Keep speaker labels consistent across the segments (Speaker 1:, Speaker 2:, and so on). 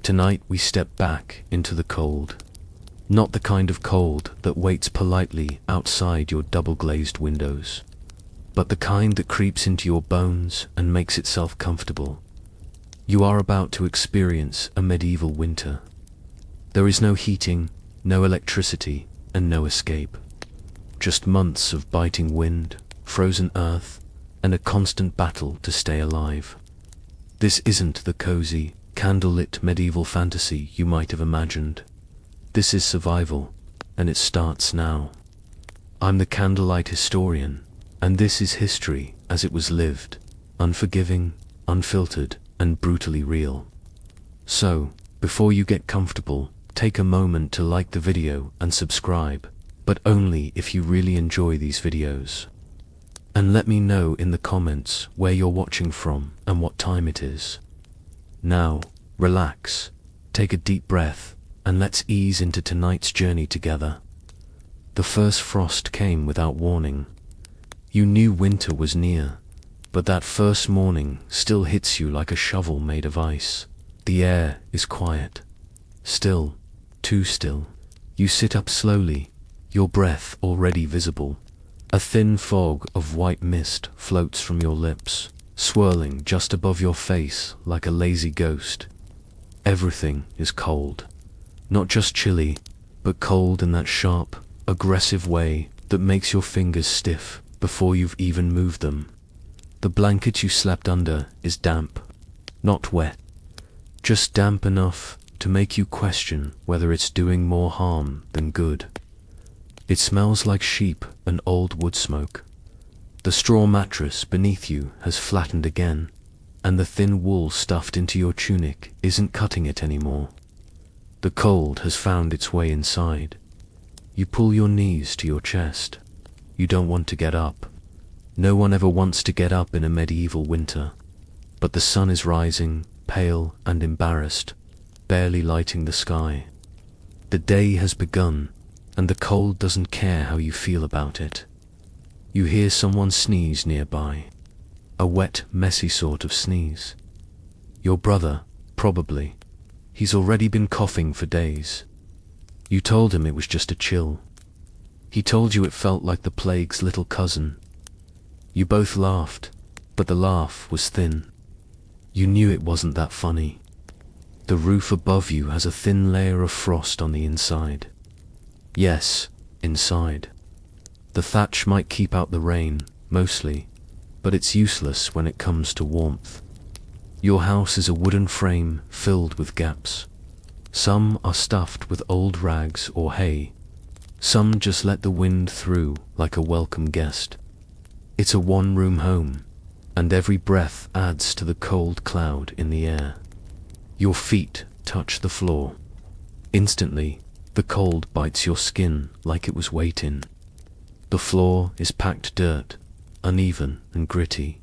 Speaker 1: Tonight we step back into the cold. Not the kind of cold that waits politely outside your double-glazed windows, but the kind that creeps into your bones and makes itself comfortable. You are about to experience a medieval winter. There is no heating, no electricity, and no escape. Just months of biting wind, frozen earth, and a constant battle to stay alive. This isn't the cozy, candlelit medieval fantasy you might have imagined. This is survival, and it starts now. I'm the candlelight historian, and this is history as it was lived, unforgiving, unfiltered, and brutally real. So, before you get comfortable, take a moment to like the video and subscribe, but only if you really enjoy these videos. And let me know in the comments where you're watching from and what time it is. Now, relax, take a deep breath, and let's ease into tonight's journey together. The first frost came without warning. You knew winter was near, but that first morning still hits you like a shovel made of ice. The air is quiet. Still, too still. You sit up slowly, your breath already visible. A thin fog of white mist floats from your lips, swirling just above your face like a lazy ghost. Everything is cold. Not just chilly, but cold in that sharp, aggressive way that makes your fingers stiff before you've even moved them. The blanket you slept under is damp, not wet, just damp enough to make you question whether it's doing more harm than good. It smells like sheep and old wood smoke. The straw mattress beneath you has flattened again, and the thin wool stuffed into your tunic isn't cutting it anymore. The cold has found its way inside. You pull your knees to your chest. You don't want to get up. No one ever wants to get up in a medieval winter. But the sun is rising, pale and embarrassed, barely lighting the sky. The day has begun, and the cold doesn't care how you feel about it. You hear someone sneeze nearby. A wet, messy sort of sneeze. Your brother, probably. He's already been coughing for days. You told him it was just a chill. He told you it felt like the plague's little cousin. You both laughed, but the laugh was thin. You knew it wasn't that funny. The roof above you has a thin layer of frost on the inside. Yes, inside. The thatch might keep out the rain, mostly, but it's useless when it comes to warmth. Your house is a wooden frame filled with gaps. Some are stuffed with old rags or hay. Some just let the wind through like a welcome guest. It's a one-room home, and every breath adds to the cold cloud in the air. Your feet touch the floor. Instantly, the cold bites your skin like it was weight in. The floor is packed dirt, uneven and gritty.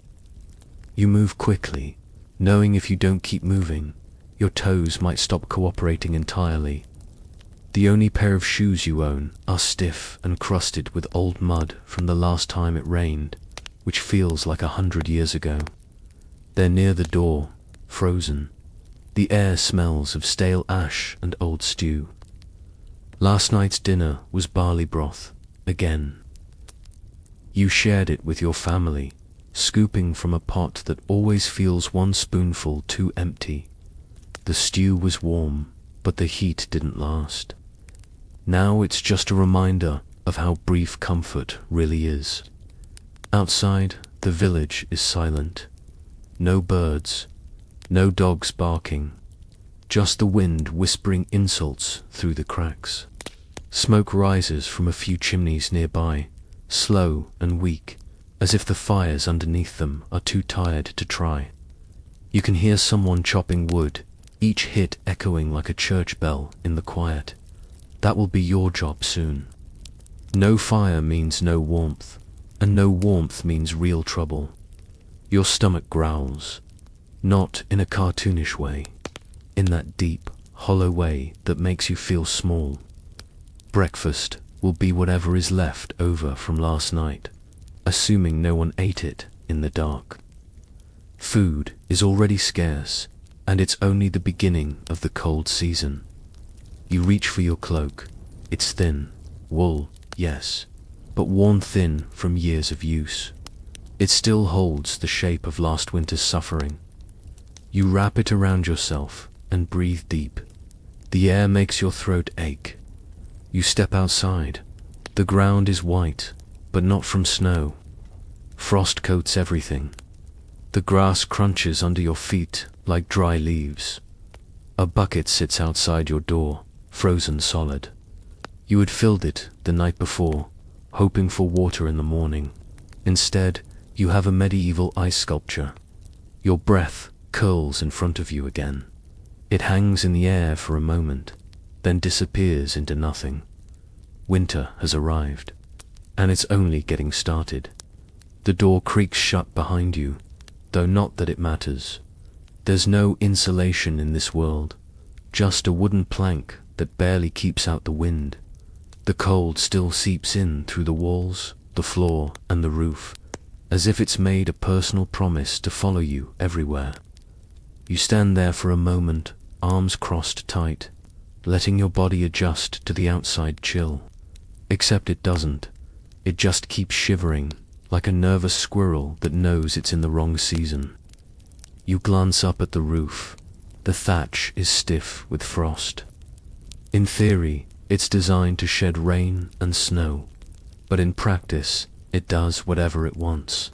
Speaker 1: You move quickly, knowing if you don't keep moving, your toes might stop cooperating entirely. The only pair of shoes you own are stiff and crusted with old mud from the last time it rained, which feels like 100 years ago. They're near the door, frozen. The air smells of stale ash and old stew. Last night's dinner was barley broth, again. You shared it with your family, scooping from a pot that always feels one spoonful too empty. The stew was warm, but the heat didn't last. Now it's just a reminder of how brief comfort really is. Outside, the village is silent. No birds, no dogs barking, just the wind whispering insults through the cracks. Smoke rises from a few chimneys nearby, slow and weak, as if the fires underneath them are too tired to try. You can hear someone chopping wood, each hit echoing like a church bell in the quiet. That will be your job soon. No fire means no warmth, and no warmth means real trouble. Your stomach growls, not in a cartoonish way, in that deep, hollow way that makes you feel small. Breakfast will be whatever is left over from last night, assuming no one ate it in the dark. Food is already scarce, and it's only the beginning of the cold season. You reach for your cloak. It's thin. Wool, yes, but worn thin from years of use. It still holds the shape of last winter's suffering. You wrap it around yourself and breathe deep. The air makes your throat ache. You step outside. The ground is white, but not from snow. Frost coats everything. The grass crunches under your feet like dry leaves. A bucket sits outside your door, frozen solid. You had filled it the night before, hoping for water in the morning. Instead, you have a medieval ice sculpture. Your breath curls in front of you again. It hangs in the air for a moment, then disappears into nothing. Winter has arrived, and it's only getting started. The door creaks shut behind you, though not that it matters. There's no insulation in this world, just a wooden plank that barely keeps out the wind. The cold still seeps in through the walls, the floor, and the roof, as if it's made a personal promise to follow you everywhere. You stand there for a moment, arms crossed tight, letting your body adjust to the outside chill. Except it doesn't. It just keeps shivering, like a nervous squirrel that knows it's in the wrong season. You glance up at the roof. The thatch is stiff with frost. In theory, it's designed to shed rain and snow, but in practice, it does whatever it wants.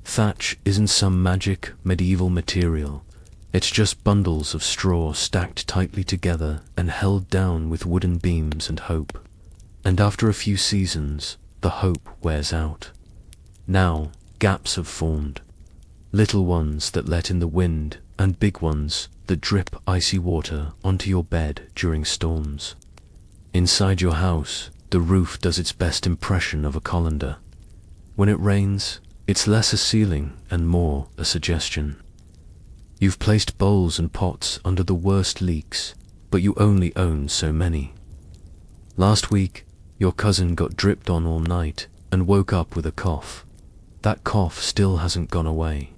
Speaker 1: Thatch isn't some magic medieval material. It's just bundles of straw stacked tightly together and held down with wooden beams and hope. And after a few seasons, the hope wears out. Now, gaps have formed. Little ones that let in the wind, and big ones that drip icy water onto your bed during storms. Inside your house, the roof does its best impression of a colander. When it rains, it's less a ceiling and more a suggestion. You've placed bowls and pots under the worst leaks, but you only own so many. Last week, your cousin got dripped on all night and woke up with a cough. That cough still hasn't gone away.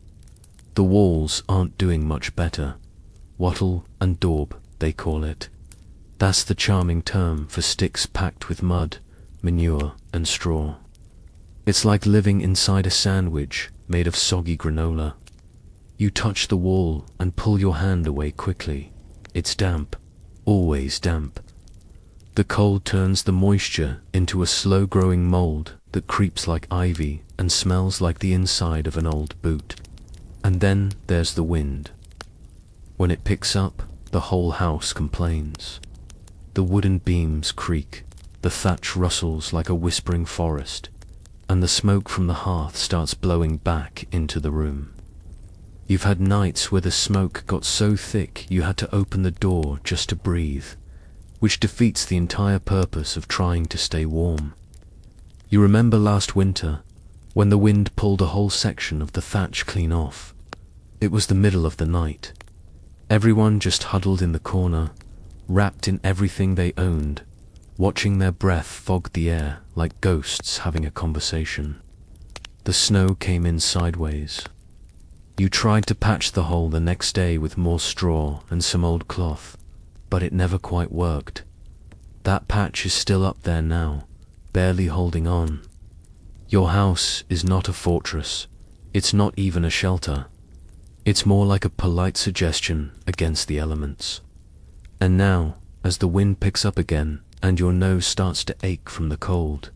Speaker 1: The walls aren't doing much better. Wattle and daub, they call it. That's the charming term for sticks packed with mud, manure, and straw. It's like living inside a sandwich made of soggy granola. You touch the wall and pull your hand away quickly. It's damp, always damp. The cold turns the moisture into a slow-growing mold that creeps like ivy and smells like the inside of an old boot. And then there's the wind. When it picks up, the whole house complains. The wooden beams creak, the thatch rustles like a whispering forest, and the smoke from the hearth starts blowing back into the room. You've had nights where the smoke got so thick you had to open the door just to breathe, which defeats the entire purpose of trying to stay warm. You remember last winter, when the wind pulled a whole section of the thatch clean off. It was the middle of the night. Everyone just huddled in the corner, wrapped in everything they owned, watching their breath fog the air like ghosts having a conversation. The snow came in sideways. You tried to patch the hole the next day with more straw and some old cloth, but it never quite worked. That patch is still up there now, barely holding on. Your house is not a fortress. It's not even a shelter. It's more like a polite suggestion against the elements. And now, as the wind picks up again and your nose starts to ache from the cold,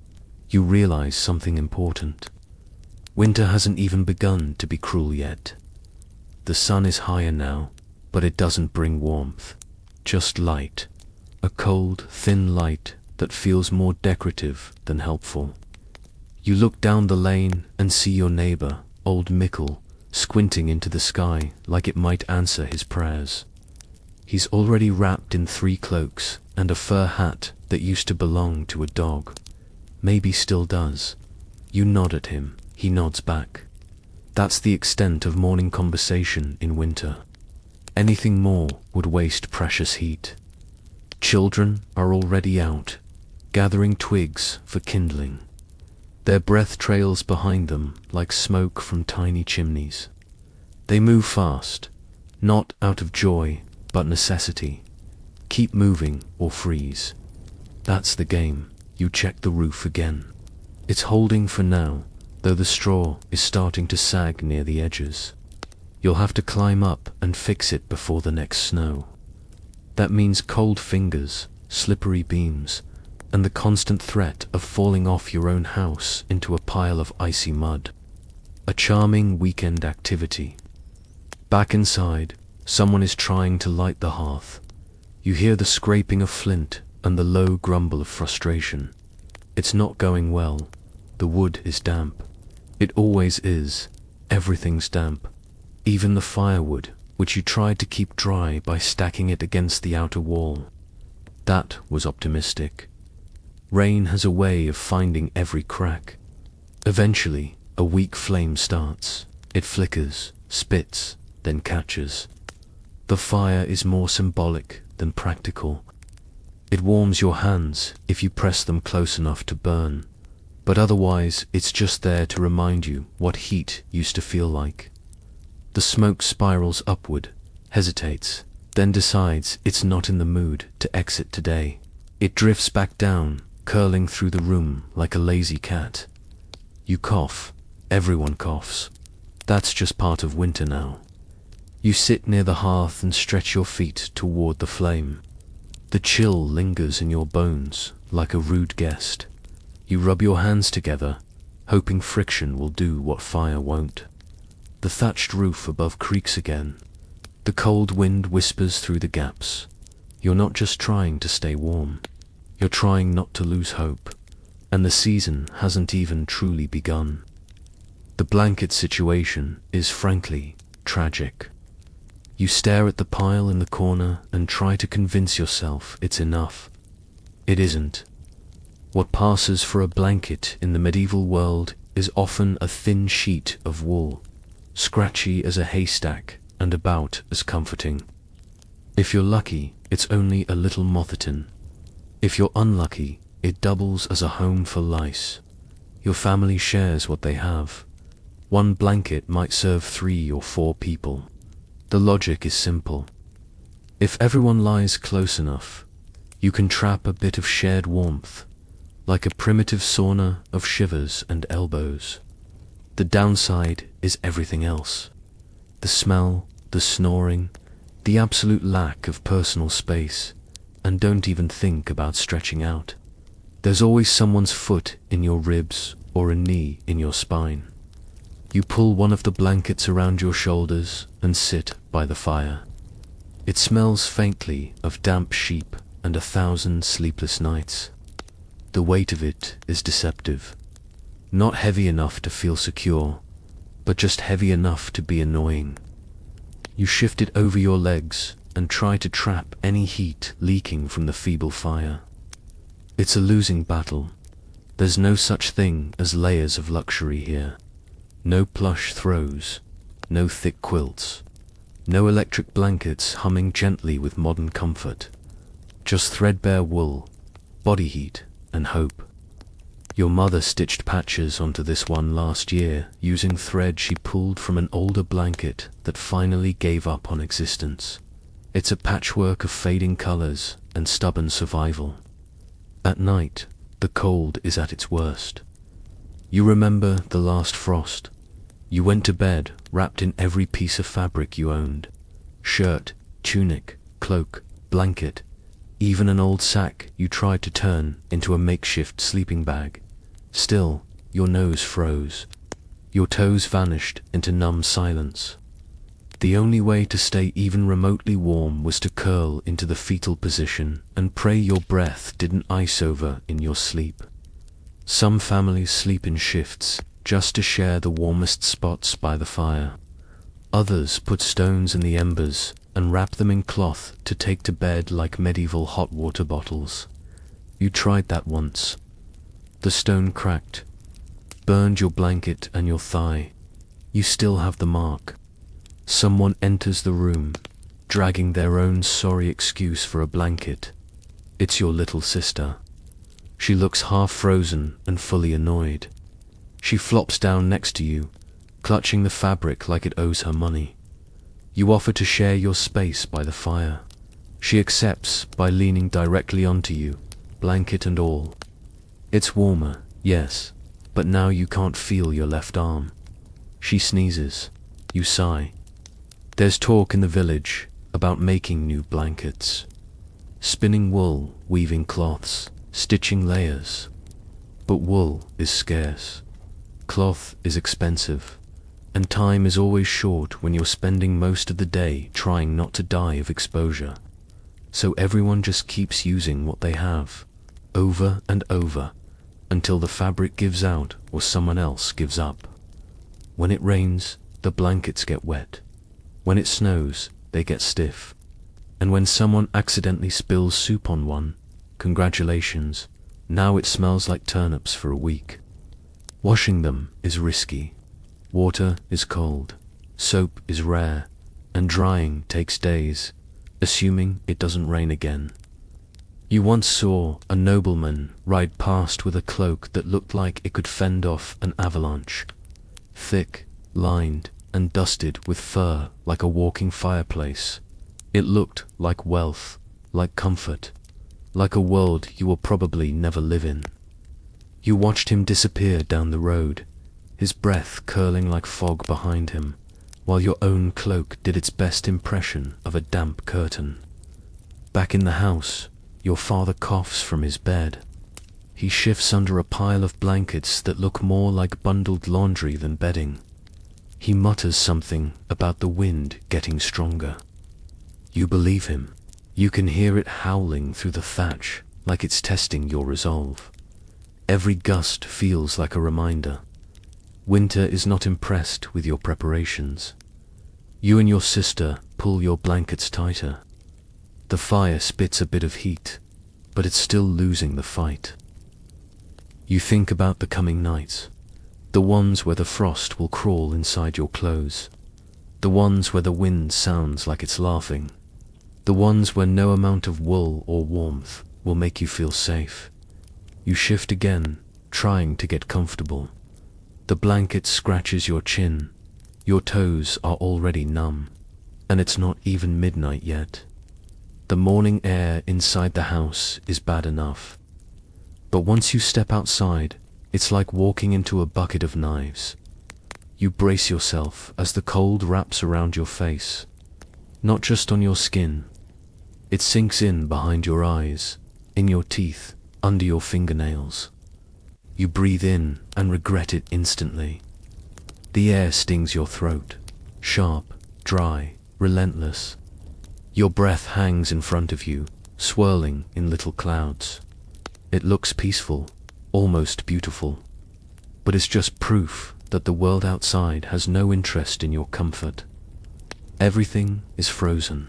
Speaker 1: you realize something important. Winter hasn't even begun to be cruel yet. The sun is higher now, but it doesn't bring warmth. Just light. A cold, thin light that feels more decorative than helpful. You look down the lane and see your neighbor, old Mickle, squinting into the sky like it might answer his prayers. He's already wrapped in 3 cloaks and a fur hat that used to belong to a dog. Maybe still does. You nod at him. He nods back. That's the extent of morning conversation in winter. Anything more would waste precious heat. Children are already out, gathering twigs for kindling. Their breath trails behind them like smoke from tiny chimneys. They move fast, Not out of joy, but necessity. Keep moving or freeze. That's the game. You check the roof again. It's holding for now, though the straw is starting to sag near the edges. You'll have to climb up and fix it before the next snow. That means cold fingers, slippery beams, and the constant threat of falling off your own house into a pile of icy mud. A charming weekend activity. Back inside, someone is trying to light the hearth. You hear the scraping of flint and the low grumble of frustration. It's not going well. The wood is damp. It always is. Everything's damp. Even the firewood, which you tried to keep dry by stacking it against the outer wall. That was optimistic. Rain has a way of finding every crack. Eventually, a weak flame starts. It flickers, spits, then catches. The fire is more symbolic than practical. It warms your hands if you press them close enough to burn, but otherwise it's just there to remind you what heat used to feel like. The smoke spirals upward, hesitates, then decides it's not in the mood to exit today. It drifts back down, curling through the room like a lazy cat. You cough. Everyone coughs. That's just part of winter now. You sit near the hearth and stretch your feet toward the flame. The chill lingers in your bones like a rude guest. You rub your hands together, hoping friction will do what fire won't. The thatched roof above creaks again. The cold wind whispers through the gaps. You're not just trying to stay warm. You're trying not to lose hope. And the season hasn't even truly begun. The blanket situation is frankly tragic. You stare at the pile in the corner and try to convince yourself it's enough. It isn't. What passes for a blanket in the medieval world is often a thin sheet of wool, scratchy as a haystack and about as comforting. If you're lucky, it's only a little moth-eaten. If you're unlucky, it doubles as a home for lice. Your family shares what they have. One blanket might serve 3 or 4 people. The logic is simple. If everyone lies close enough, you can trap a bit of shared warmth, like a primitive sauna of shivers and elbows. The downside is everything else. The smell, the snoring, the absolute lack of personal space, and don't even think about stretching out. There's always someone's foot in your ribs or a knee in your spine. You pull one of the blankets around your shoulders and sit by the fire. It smells faintly of damp sheep and 1,000 sleepless nights. The weight of it is deceptive. Not heavy enough to feel secure, but just heavy enough to be annoying. You shift it over your legs and try to trap any heat leaking from the feeble fire. It's a losing battle. There's no such thing as layers of luxury here. No plush throws, no thick quilts, no electric blankets humming gently with modern comfort. Just threadbare wool, body heat, and hope. Your mother stitched patches onto this one last year using thread she pulled from an older blanket that finally gave up on existence. It's a patchwork of fading colors and stubborn survival. At night, the cold is at its worst. You remember the last frost. You went to bed wrapped in every piece of fabric you owned. Shirt, tunic, cloak, blanket, even an old sack you tried to turn into a makeshift sleeping bag. Still, your nose froze. Your toes vanished into numb silence. The only way to stay even remotely warm was to curl into the fetal position and pray your breath didn't ice over in your sleep. Some families sleep in shifts just to share the warmest spots by the fire. Others put stones in the embers and wrap them in cloth to take to bed like medieval hot water bottles. You tried that once. The stone cracked, burned your blanket and your thigh. You still have the mark. Someone enters the room, dragging their own sorry excuse for a blanket. It's your little sister. She looks half frozen and fully annoyed. She flops down next to you, clutching the fabric like it owes her money. You offer to share your space by the fire. She accepts by leaning directly onto you, blanket and all. It's warmer, yes, but now you can't feel your left arm. She sneezes. You sigh. There's talk in the village about making new blankets. Spinning wool, weaving cloths, stitching layers. But wool is scarce. Cloth is expensive. And time is always short when you're spending most of the day trying not to die of exposure. So everyone just keeps using what they have, over and over, until the fabric gives out or someone else gives up. When it rains, the blankets get wet. When it snows, they get stiff. And when someone accidentally spills soup on one, congratulations, now it smells like turnips for a week. Washing them is risky. Water is cold. Soap is rare. And drying takes days, assuming it doesn't rain again. You once saw a nobleman ride past with a cloak that looked like it could fend off an avalanche. Thick, lined, and dusted with fur like a walking fireplace. It looked like wealth, like comfort, like a world you will probably never live in. You watched him disappear down the road, his breath curling like fog behind him, while your own cloak did its best impression of a damp curtain. Back in the house, your father coughs from his bed. He shifts under a pile of blankets that look more like bundled laundry than bedding. He mutters something about the wind getting stronger. You believe him. You can hear it howling through the thatch like it's testing your resolve. Every gust feels like a reminder. Winter is not impressed with your preparations. You and your sister pull your blankets tighter. The fire spits a bit of heat, but it's still losing the fight. You think about the coming nights, the ones where the frost will crawl inside your clothes, the ones where the wind sounds like it's laughing, the ones where no amount of wool or warmth will make you feel safe. You shift again, trying to get comfortable. The blanket scratches your chin. Your toes are already numb, and it's not even midnight yet. The morning air inside the house is bad enough. But once you step outside, it's like walking into a bucket of knives. You brace yourself as the cold wraps around your face, not just on your skin. It sinks in behind your eyes, in your teeth, under your fingernails. You breathe in and regret it instantly. The air stings your throat, sharp, dry, relentless. Your breath hangs in front of you, swirling in little clouds. It looks peaceful, almost beautiful, but it's just proof that the world outside has no interest in your comfort. Everything is frozen.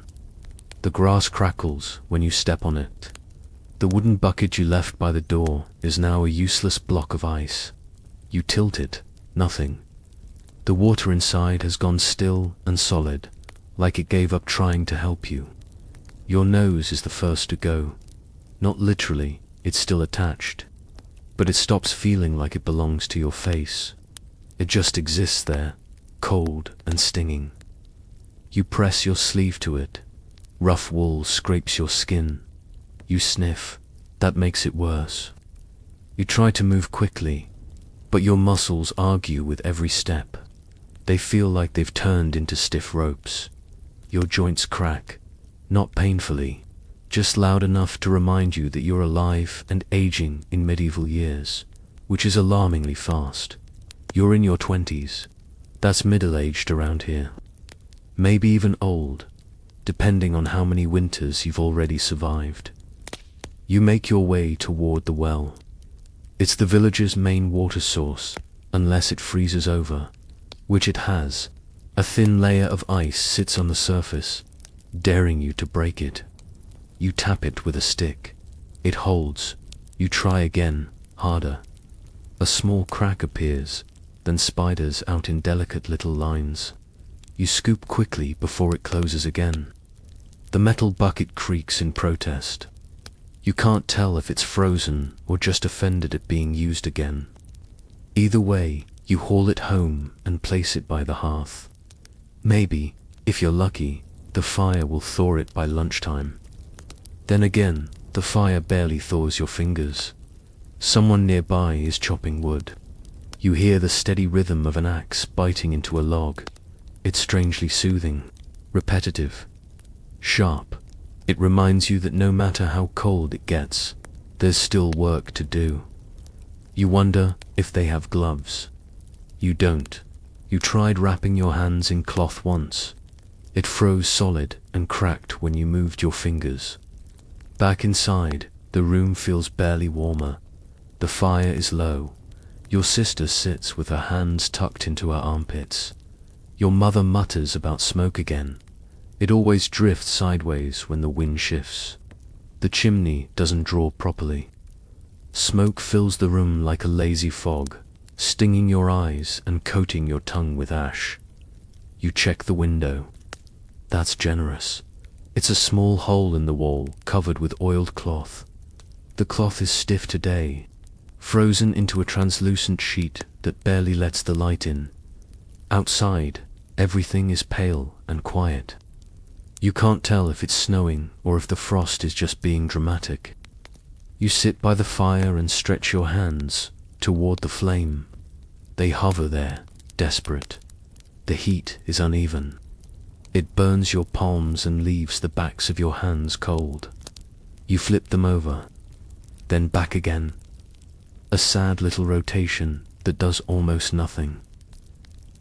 Speaker 1: The grass crackles when you step on it. The wooden bucket you left by the door is now a useless block of ice. You tilt it, nothing. The water inside has gone still and solid, like it gave up trying to help you. Your nose is the first to go. Not literally, it's still attached, but it stops feeling like it belongs to your face. It just exists there, cold and stinging. You press your sleeve to it. Rough wool scrapes your skin. You sniff. That makes it worse. You try to move quickly, but your muscles argue with every step. They feel like they've turned into stiff ropes. Your joints crack, not painfully, just loud enough to remind you that you're alive and aging in medieval years, which is alarmingly fast. You're in your 20s. That's middle-aged around here. Maybe even old, depending on how many winters you've already survived. You make your way toward the well. It's the village's main water source, unless it freezes over, which it has. A thin layer of ice sits on the surface, daring you to break it. You tap it with a stick. It holds. You try again, harder. A small crack appears, then spiders out in delicate little lines. You scoop quickly before it closes again. The metal bucket creaks in protest. You can't tell if it's frozen or just offended at being used again. Either way, you haul it home and place it by the hearth. Maybe, If you're lucky, the fire will thaw it by lunchtime. Then again, the fire barely thaws your fingers. Someone nearby is chopping wood. You hear the steady rhythm of an axe biting into a log. It's strangely soothing, repetitive, sharp. It reminds you that no matter how cold it gets, there's still work to do. You wonder if they have gloves. You don't. You tried wrapping your hands in cloth once. It froze solid and cracked when you moved your fingers. Back inside, the room feels barely warmer. The fire is low. Your sister sits with her hands tucked into her armpits. Your mother mutters about smoke again. It always drifts sideways when the wind shifts. The chimney doesn't draw properly. Smoke fills the room like a lazy fog, stinging your eyes and coating your tongue with ash. You check the window. That's generous. It's a small hole in the wall covered with oiled cloth. The cloth is stiff today, frozen into a translucent sheet that barely lets the light in. Outside, everything is pale and quiet. You can't tell if it's snowing or if the frost is just being dramatic. You sit by the fire and stretch your hands toward the flame. They hover there, desperate. The heat is uneven. It burns your palms and leaves the backs of your hands cold. You flip them over, then back again. A sad little rotation that does almost nothing.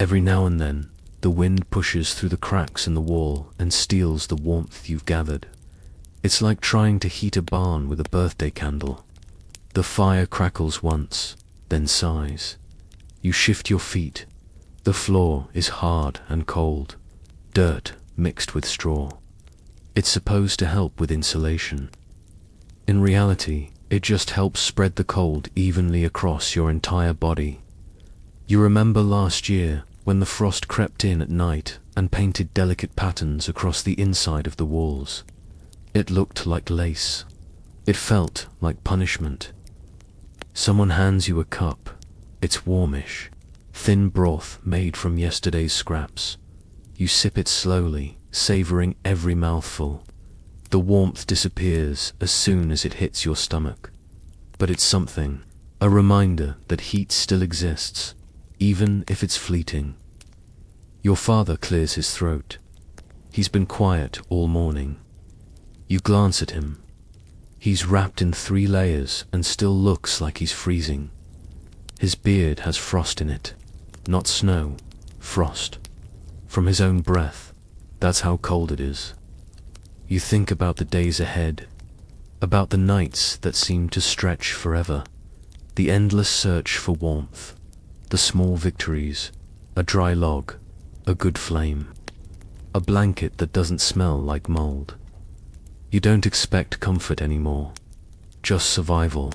Speaker 1: Every now and then, the wind pushes through the cracks in the wall and steals the warmth you've gathered. It's like trying to heat a barn with a birthday candle. The fire crackles once, then sighs. You shift your feet. The floor is hard and cold. Dirt mixed with straw. It's supposed to help with insulation. In reality, it just helps spread the cold evenly across your entire body. You remember last year when the frost crept in at night and painted delicate patterns across the inside of the walls. It looked like lace. It felt like punishment. Someone hands you a cup. It's warmish, thin broth made from yesterday's scraps. You sip it slowly, savoring every mouthful. The warmth disappears as soon as it hits your stomach. But it's something, a reminder that heat still exists, even if it's fleeting. Your father clears his throat. He's been quiet all morning. You glance at him. He's wrapped in 3 layers and still looks like he's freezing. His beard has frost in it. Not snow, frost. From his own breath. That's how cold it is. You think about the days ahead, about the nights that seem to stretch forever, the endless search for warmth, the small victories, a dry log, a good flame, a blanket that doesn't smell like mold. You don't expect comfort anymore, just survival.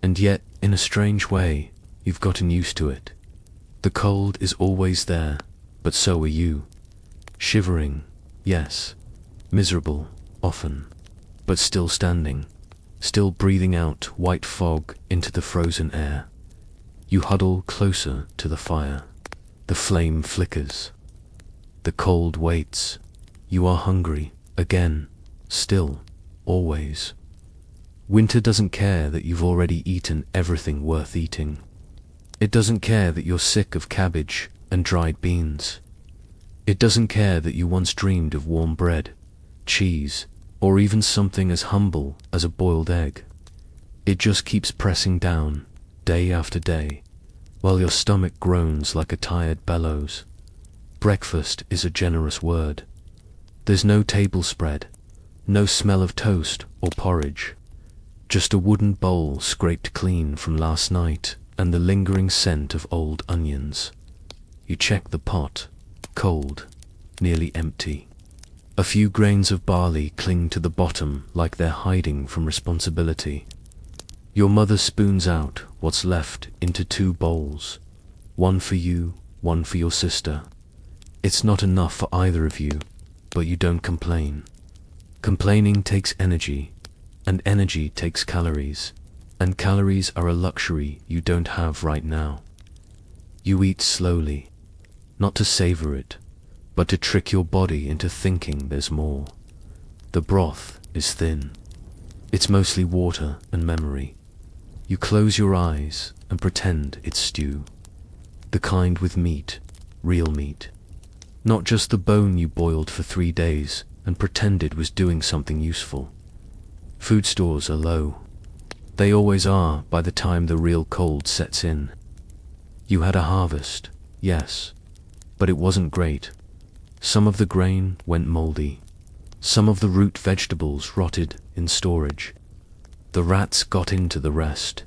Speaker 1: And yet, in a strange way, you've gotten used to it. The cold is always there, but so are you. Shivering, yes. Miserable, often. But still standing. Still breathing out white fog into the frozen air. You huddle closer to the fire. The flame flickers. The cold waits. You are hungry, again. Still, always. Winter doesn't care that you've already eaten everything worth eating. It doesn't care that you're sick of cabbage and dried beans. It doesn't care that you once dreamed of warm bread, cheese, or even something as humble as a boiled egg. It just keeps pressing down, day after day, while your stomach groans like a tired bellows. Breakfast is a generous word. There's no table spread, no smell of toast or porridge, just a wooden bowl scraped clean from last night and the lingering scent of old onions. You check the pot, cold, nearly empty. A few grains of barley cling to the bottom like they're hiding from responsibility. Your mother spoons out what's left into 2 bowls, one for you, one for your sister. It's not enough for either of you, but you don't complain. Complaining takes energy, and energy takes calories, and calories are a luxury you don't have right now. You eat slowly, not to savor it, but to trick your body into thinking there's more. The broth is thin. It's mostly water and memory. You close your eyes and pretend it's stew. The kind with meat, real meat. Not just the bone you boiled for 3 days and pretended was doing something useful. Food stores are low. They always are by the time the real cold sets in. You had a harvest, yes, but it wasn't great. Some of the grain went moldy. Some of the root vegetables rotted in storage. The rats got into the rest.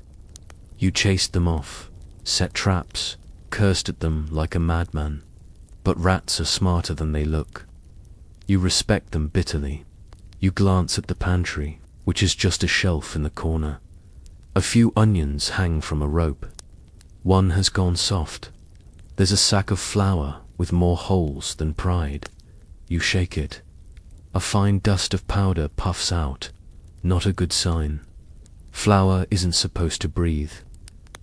Speaker 1: You chased them off, set traps, cursed at them like a madman. But rats are smarter than they look. You respect them bitterly. You glance at the pantry, which is just a shelf in the corner. A few onions hang from a rope. One has gone soft. There's a sack of flour with more holes than pride. You shake it. A fine dust of powder puffs out. Not a good sign. Flour isn't supposed to breathe.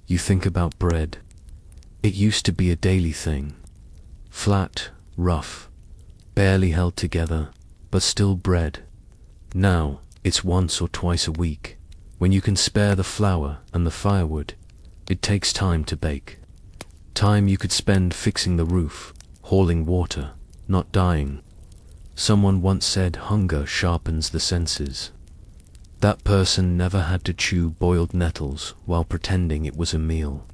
Speaker 1: You think about bread. It used to be a daily thing. Flat, rough, barely held together, but still bread. Now it's once or twice a week. When you can spare the flour and the firewood, it takes time to bake. Time you could spend fixing the roof, hauling water, not dying. Someone once said hunger sharpens the senses. That person never had to chew boiled nettles while pretending it was a meal.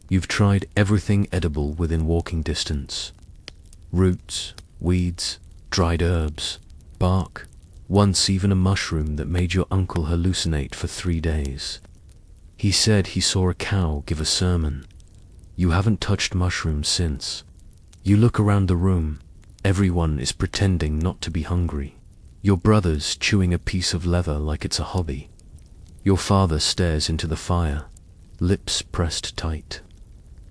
Speaker 1: You've tried everything edible within walking distance. Roots, weeds, dried herbs, bark, once even a mushroom that made your uncle hallucinate for 3 days. He said he saw a cow give a sermon. You haven't touched mushrooms since. You look around the room. Everyone is pretending not to be hungry. Your brother's chewing a piece of leather like it's a hobby. Your father stares into the fire, lips pressed tight.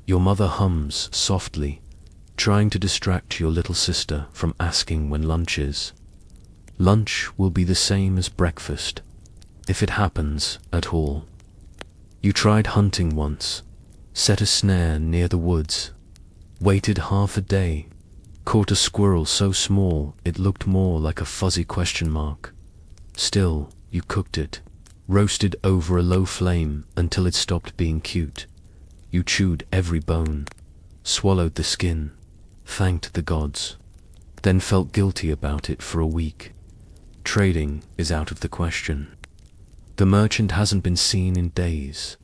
Speaker 1: Your mother hums softly, trying to distract your little sister from asking when lunch is. Lunch will be the same as breakfast, if it happens at all. You tried hunting once, set a snare near the woods, waited half a day, caught a squirrel so small it looked more like a fuzzy question mark. Still, you cooked it, roasted over a low flame until it stopped being cute. You chewed every bone, swallowed the skin, thanked the gods, then felt guilty about it for a week. Trading is out of the question. The merchant hasn't been seen in days.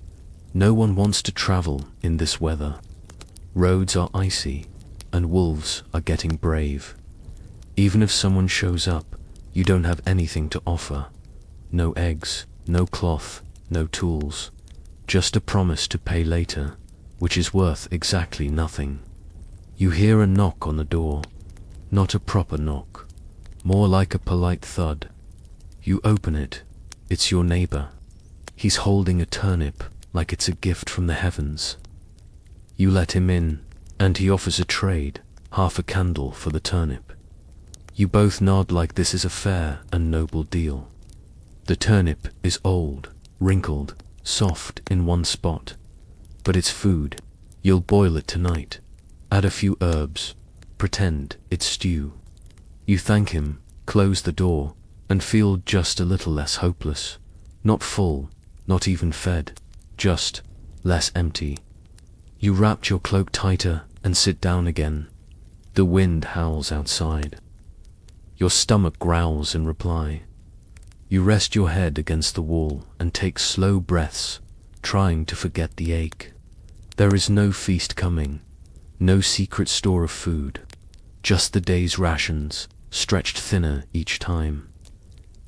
Speaker 1: No one wants to travel in this weather. Roads are icy, and wolves are getting brave. Even if someone shows up, you don't have anything to offer. No eggs, no cloth, no tools. Just a promise to pay later, which is worth exactly nothing. You hear a knock on the door. Not a proper knock, more like a polite thud. You open it. It's your neighbor. He's holding a turnip like it's a gift from the heavens. You let him in, and he offers a trade, half a candle for the turnip. You both nod like this is a fair and noble deal. The turnip is old, wrinkled, soft in one spot. But it's food. You'll boil it tonight. Add a few herbs. Pretend it's stew. You thank him, close the door, and feel just a little less hopeless. Not full, not even fed, just less empty. You wrapped your cloak tighter and sit down again. The wind howls outside. Your stomach growls in reply. You rest your head against the wall and take slow breaths, trying to forget the ache. There is no feast coming, no secret store of food, just the day's rations, stretched thinner each time.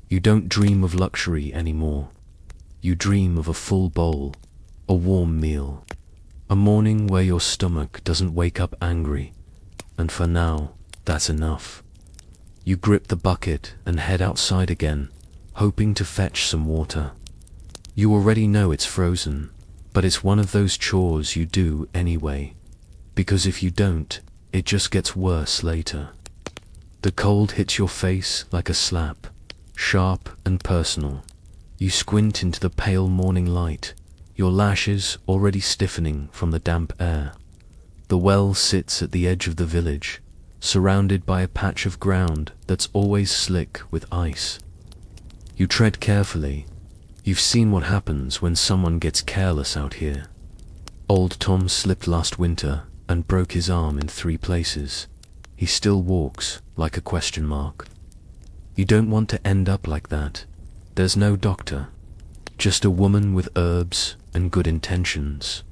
Speaker 1: You don't dream of luxury anymore. You dream of a full bowl, a warm meal, a morning where your stomach doesn't wake up angry, and for now, that's enough. You grip the bucket and head outside again, hoping to fetch some water. You already know it's frozen, but it's one of those chores you do anyway, because if you don't, it just gets worse later. The cold hits your face like a slap, sharp and personal. You squint into the pale morning light, your lashes already stiffening from the damp air. The well sits at the edge of the village, surrounded by a patch of ground that's always slick with ice. You tread carefully. You've seen what happens when someone gets careless out here. Old Tom slipped last winter and broke his arm in 3 places. He still walks like a question mark. You don't want to end up like that. There's no doctor, just a woman with herbs and good intentions.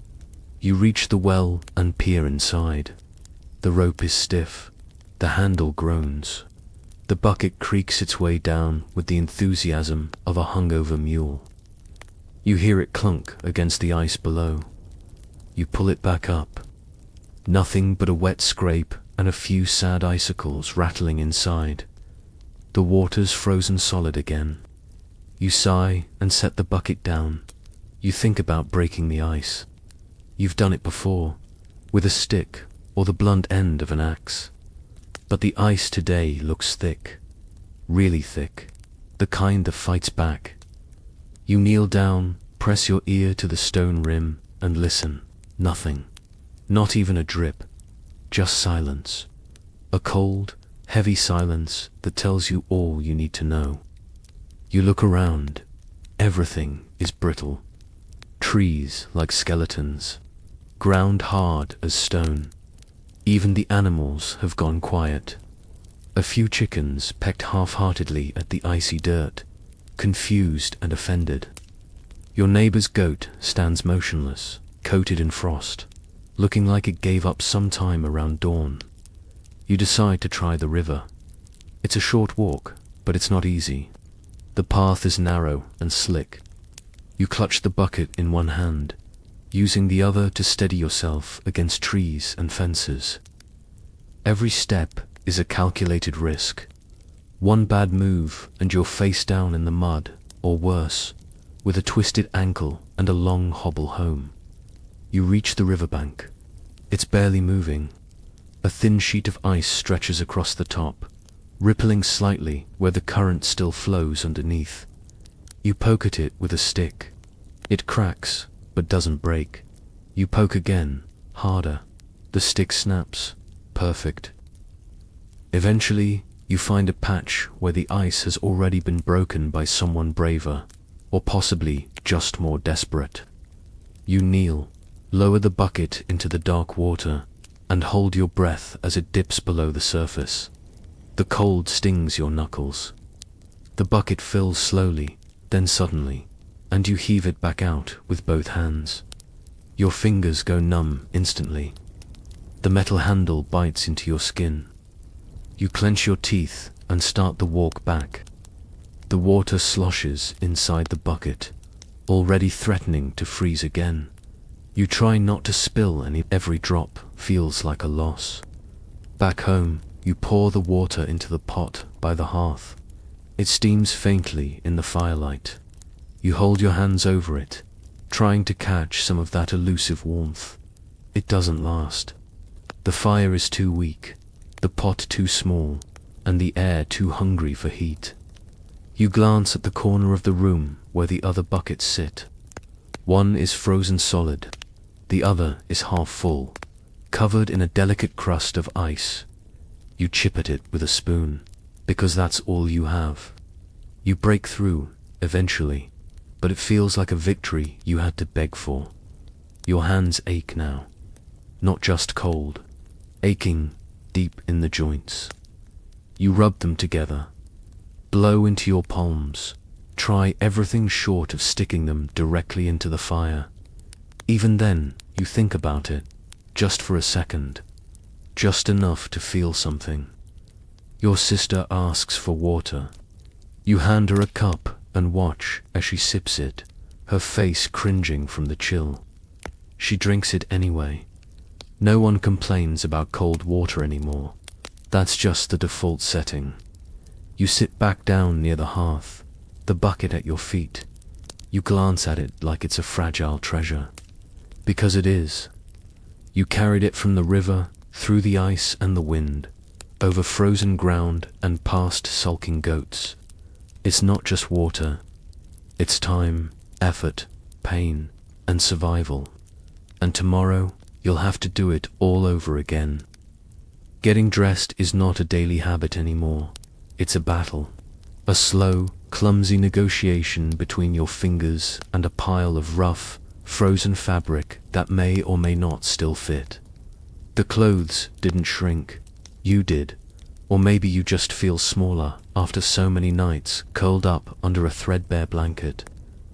Speaker 1: You reach the well and peer inside. The rope is stiff. The handle groans. The bucket creaks its way down with the enthusiasm of a hungover mule. You hear it clunk against the ice below. You pull it back up. Nothing but a wet scrape and a few sad icicles rattling inside. The water's frozen solid again. You sigh and set the bucket down. You think about breaking the ice. You've done it before, with a stick or the blunt end of an axe. But the ice today looks thick, really thick, the kind that fights back. You kneel down, press your ear to the stone rim, and listen. Nothing. Not even a drip. Just silence. A cold, heavy silence that tells you all you need to know. You look around. Everything is brittle. Trees like skeletons. Ground hard as stone. Even the animals have gone quiet. A few chickens pecked half-heartedly at the icy dirt, confused and offended. Your neighbor's goat stands motionless, coated in frost, looking like it gave up sometime around dawn. You decide to try the river. It's a short walk, but it's not easy. The path is narrow and slick. You clutch the bucket in one hand, using the other to steady yourself against trees and fences. Every step is a calculated risk. One bad move and you're face down in the mud, or worse, with a twisted ankle and a long hobble home. You reach the riverbank. It's barely moving. A thin sheet of ice stretches across the top, rippling slightly where the current still flows underneath. You poke at it with a stick. It cracks, but doesn't break. You poke again, harder. The stick snaps. Perfect. Eventually, you find a patch where the ice has already been broken by someone braver, or possibly just more desperate. You kneel, lower the bucket into the dark water, and hold your breath as it dips below the surface. The cold stings your knuckles. The bucket fills slowly, then suddenly, and you heave it back out with both hands. Your fingers go numb instantly. The metal handle bites into your skin. You clench your teeth and start the walk back. The water sloshes inside the bucket, already threatening to freeze again. You try not to spill any. Every drop feels like a loss. Back home, you pour the water into the pot by the hearth. It steams faintly in the firelight. You hold your hands over it, trying to catch some of that elusive warmth. It doesn't last. The fire is too weak, the pot too small, and the air too hungry for heat. You glance at the corner of the room where the other buckets sit. One is frozen solid. The other is half full, covered in a delicate crust of ice. You chip at it with a spoon, because that's all you have. You break through, eventually, but it feels like a victory you had to beg for. Your hands ache now. Not just cold, aching deep in the joints. You rub them together, blow into your palms, try everything short of sticking them directly into the fire. Even then, you think about it, just for a second, just enough to feel something. Your sister asks for water. You hand her a cup and watch as she sips it, her face cringing from the chill. She drinks it anyway. No one complains about cold water anymore. That's just the default setting. You sit back down near the hearth, the bucket at your feet. You glance at it like it's a fragile treasure. Because it is. You carried it from the river, through the ice and the wind, over frozen ground and past sulking goats. It's not just water. It's time, effort, pain, and survival. And tomorrow, you'll have to do it all over again. Getting dressed is not a daily habit anymore. It's a battle. A slow, clumsy negotiation between your fingers and a pile of rough, frozen fabric that may or may not still fit. The clothes didn't shrink. You did. Or maybe you just feel smaller after so many nights curled up under a threadbare blanket,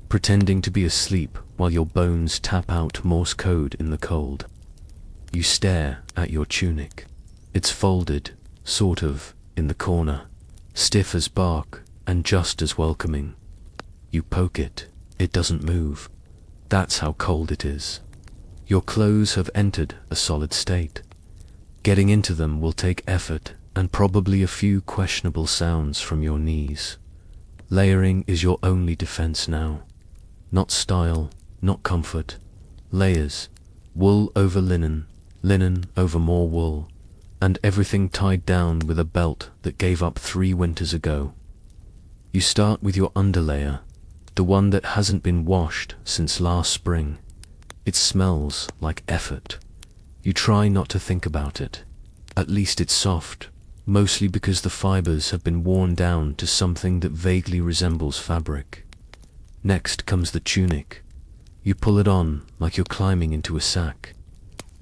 Speaker 1: pretending to be asleep while your bones tap out Morse code in the cold. You stare at your tunic. It's folded, sort of, in the corner, stiff as bark and just as welcoming. You poke it. It doesn't move. That's how cold it is. Your clothes have entered a solid state. Getting into them will take effort and probably a few questionable sounds from your knees. Layering is your only defense now. Not style, not comfort. Layers. Wool over linen, linen over more wool, and everything tied down with a belt that gave up 3 winters ago. You start with your underlayer, the one that hasn't been washed since last spring. It smells like effort. You try not to think about it. At least it's soft, mostly because the fibers have been worn down to something that vaguely resembles fabric. Next comes the tunic. You pull it on like you're climbing into a sack.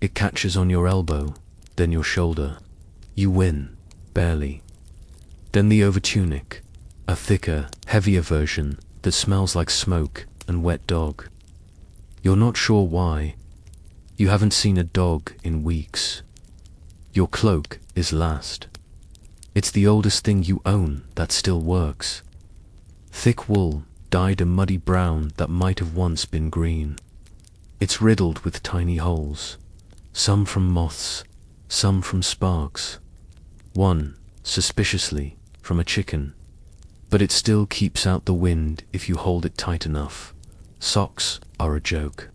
Speaker 1: It catches on your elbow, then your shoulder. You win, barely. Then the overtunic, a thicker, heavier version that smells like smoke and wet dog. You're not sure why. You haven't seen a dog in weeks. Your cloak is last. It's the oldest thing you own that still works. Thick wool, dyed a muddy brown that might have once been green. It's riddled with tiny holes, some from moths, some from sparks. One, suspiciously, from a chicken. But it still keeps out the wind if you hold it tight enough. Socks are a joke.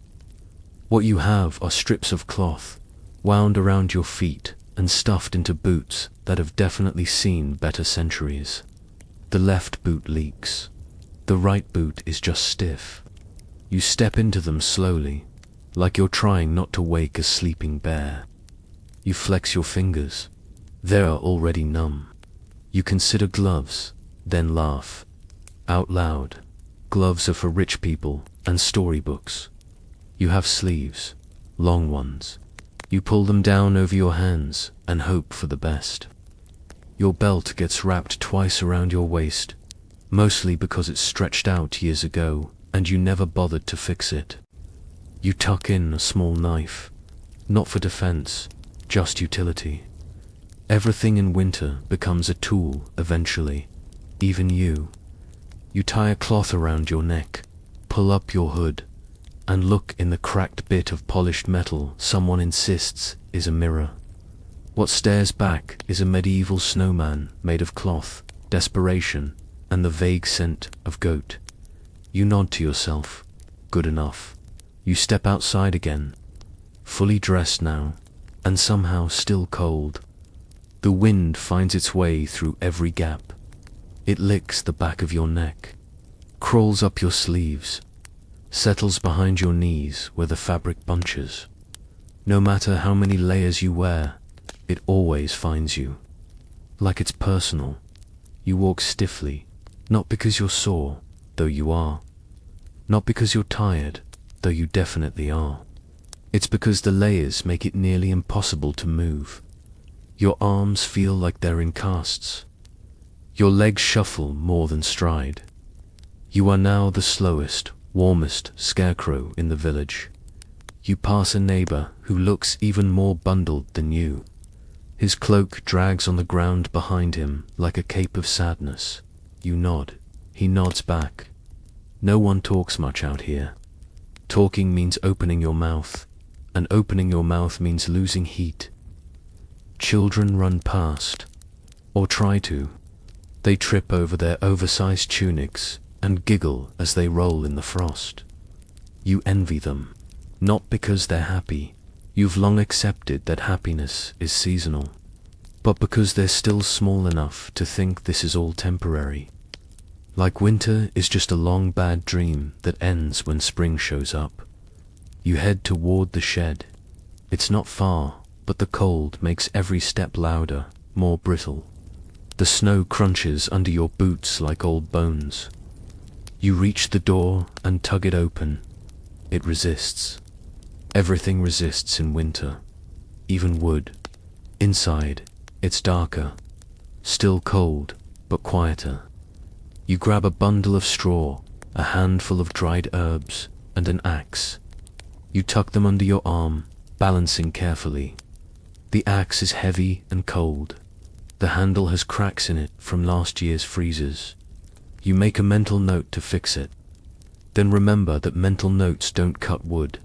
Speaker 1: What you have are strips of cloth, wound around your feet and stuffed into boots that have definitely seen better centuries. The left boot leaks. The right boot is just stiff. You step into them slowly, like you're trying not to wake a sleeping bear. You flex your fingers. They're already numb. You consider gloves, then laugh. Out loud. Gloves are for rich people and storybooks. You have sleeves, long ones. You pull them down over your hands and hope for the best. Your belt gets wrapped twice around your waist, mostly because it stretched out years ago and you never bothered to fix it. You tuck in a small knife, not for defense, just utility. Everything in winter becomes a tool eventually, even you. You tie a cloth around your neck, pull up your hood, and look in the cracked bit of polished metal someone insists is a mirror. What stares back is a medieval snowman made of cloth, desperation, and the vague scent of goat. You nod to yourself. Good enough. You step outside again, fully dressed now, and somehow still cold. The wind finds its way through every gap. It licks the back of your neck, crawls up your sleeves, settles behind your knees where the fabric bunches. No matter how many layers you wear, it always finds you. Like it's personal. You walk stiffly, not because you're sore, though you are. Not because you're tired, though you definitely are. It's because the layers make it nearly impossible to move. Your arms feel like they're in casts. Your legs shuffle more than stride. You are now the slowest, warmest scarecrow in the village. You pass a neighbor who looks even more bundled than you. His cloak drags on the ground behind him like a cape of sadness. You nod. He nods back. No one talks much out here. Talking means opening your mouth, and opening your mouth means losing heat. Children run past, or try to. They trip over their oversized tunics and giggle as they roll in the frost. You envy them, not because they're happy. You've long accepted that happiness is seasonal, but because they're still small enough to think this is all temporary. Like winter is just a long bad dream that ends when spring shows up. You head toward the shed. It's not far, but the cold makes every step louder, more brittle. The snow crunches under your boots like old bones. You reach the door and tug it open. It resists. Everything resists in winter, even wood. Inside, it's darker, still cold, but quieter. You grab a bundle of straw, a handful of dried herbs, and an axe. You tuck them under your arm, balancing carefully. The axe is heavy and cold. The handle has cracks in it from last year's freezes. You make a mental note to fix it. Then remember that mental notes don't cut wood.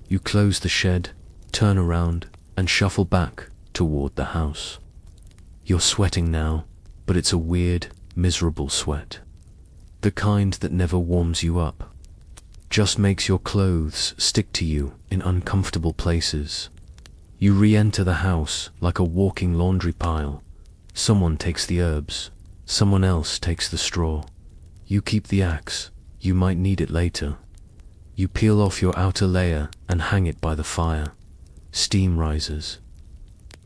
Speaker 1: You close the shed, turn around, and shuffle back toward the house. You're sweating now, but it's a weird, miserable sweat. The kind that never warms you up. Just makes your clothes stick to you in uncomfortable places. You re-enter the house like a walking laundry pile. Someone takes the herbs, someone else takes the straw. You keep the axe, you might need it later. You peel off your outer layer and hang it by the fire. Steam rises.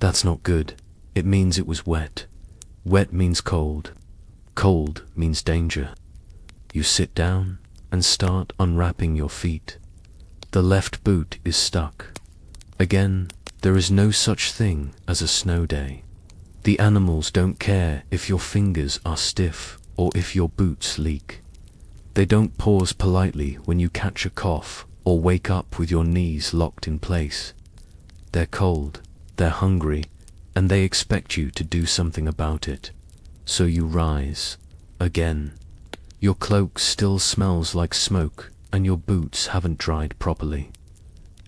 Speaker 1: That's not good. It means it was wet. Wet means cold. Cold means danger. You sit down and start unwrapping your feet. The left boot is stuck. Again, there is no such thing as a snow day. The animals don't care if your fingers are stiff or if your boots leak. They don't pause politely when you catch a cough or wake up with your knees locked in place. They're cold, they're hungry, and they expect you to do something about it. So you rise. Again. Your cloak still smells like smoke, and your boots haven't dried properly.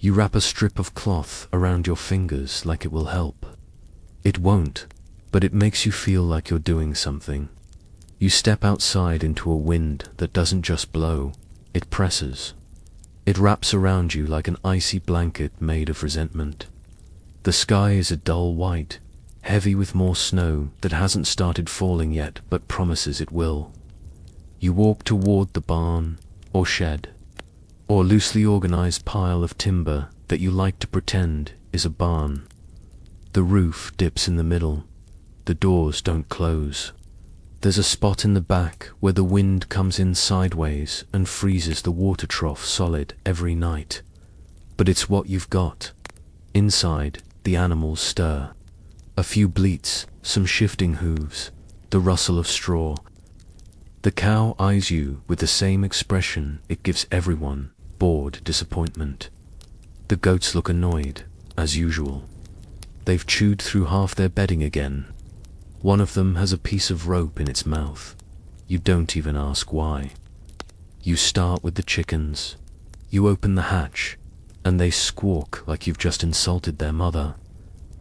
Speaker 1: You wrap a strip of cloth around your fingers like it will help. It won't, but it makes you feel like you're doing something. You step outside into a wind that doesn't just blow, it presses. It wraps around you like an icy blanket made of resentment. The sky is a dull white, heavy with more snow that hasn't started falling yet but promises it will. You walk toward the barn, or shed, or loosely organized pile of timber that you like to pretend is a barn. The roof dips in the middle. The doors don't close. There's a spot in the back where the wind comes in sideways and freezes the water trough solid every night. But it's what you've got. Inside, the animals stir. A few bleats, some shifting hooves, the rustle of straw. The cow eyes you with the same expression it gives everyone, bored disappointment. The goats look annoyed, as usual. They've chewed through half their bedding again. One of them has a piece of rope in its mouth. You don't even ask why. You start with the chickens. You open the hatch, and they squawk like you've just insulted their mother.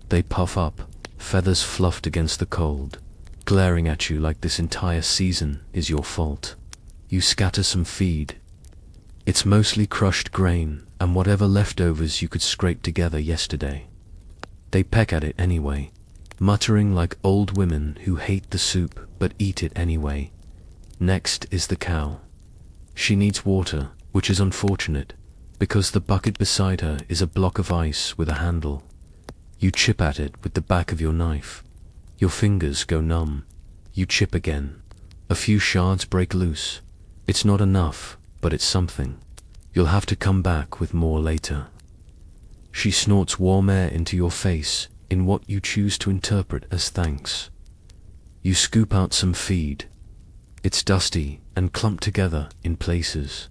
Speaker 1: They puff up, feathers fluffed against the cold, glaring at you like this entire season is your fault. You scatter some feed. It's mostly crushed grain and whatever leftovers you could scrape together yesterday. They peck at it anyway, muttering like old women who hate the soup but eat it anyway. Next is the cow. She needs water, which is unfortunate, because the bucket beside her is a block of ice with a handle. You chip at it with the back of your knife. Your fingers go numb. You chip again. A few shards break loose. It's not enough, but it's something. You'll have to come back with more later. She snorts warm air into your face in what you choose to interpret as thanks. You scoop out some feed. It's dusty and clumped together in places.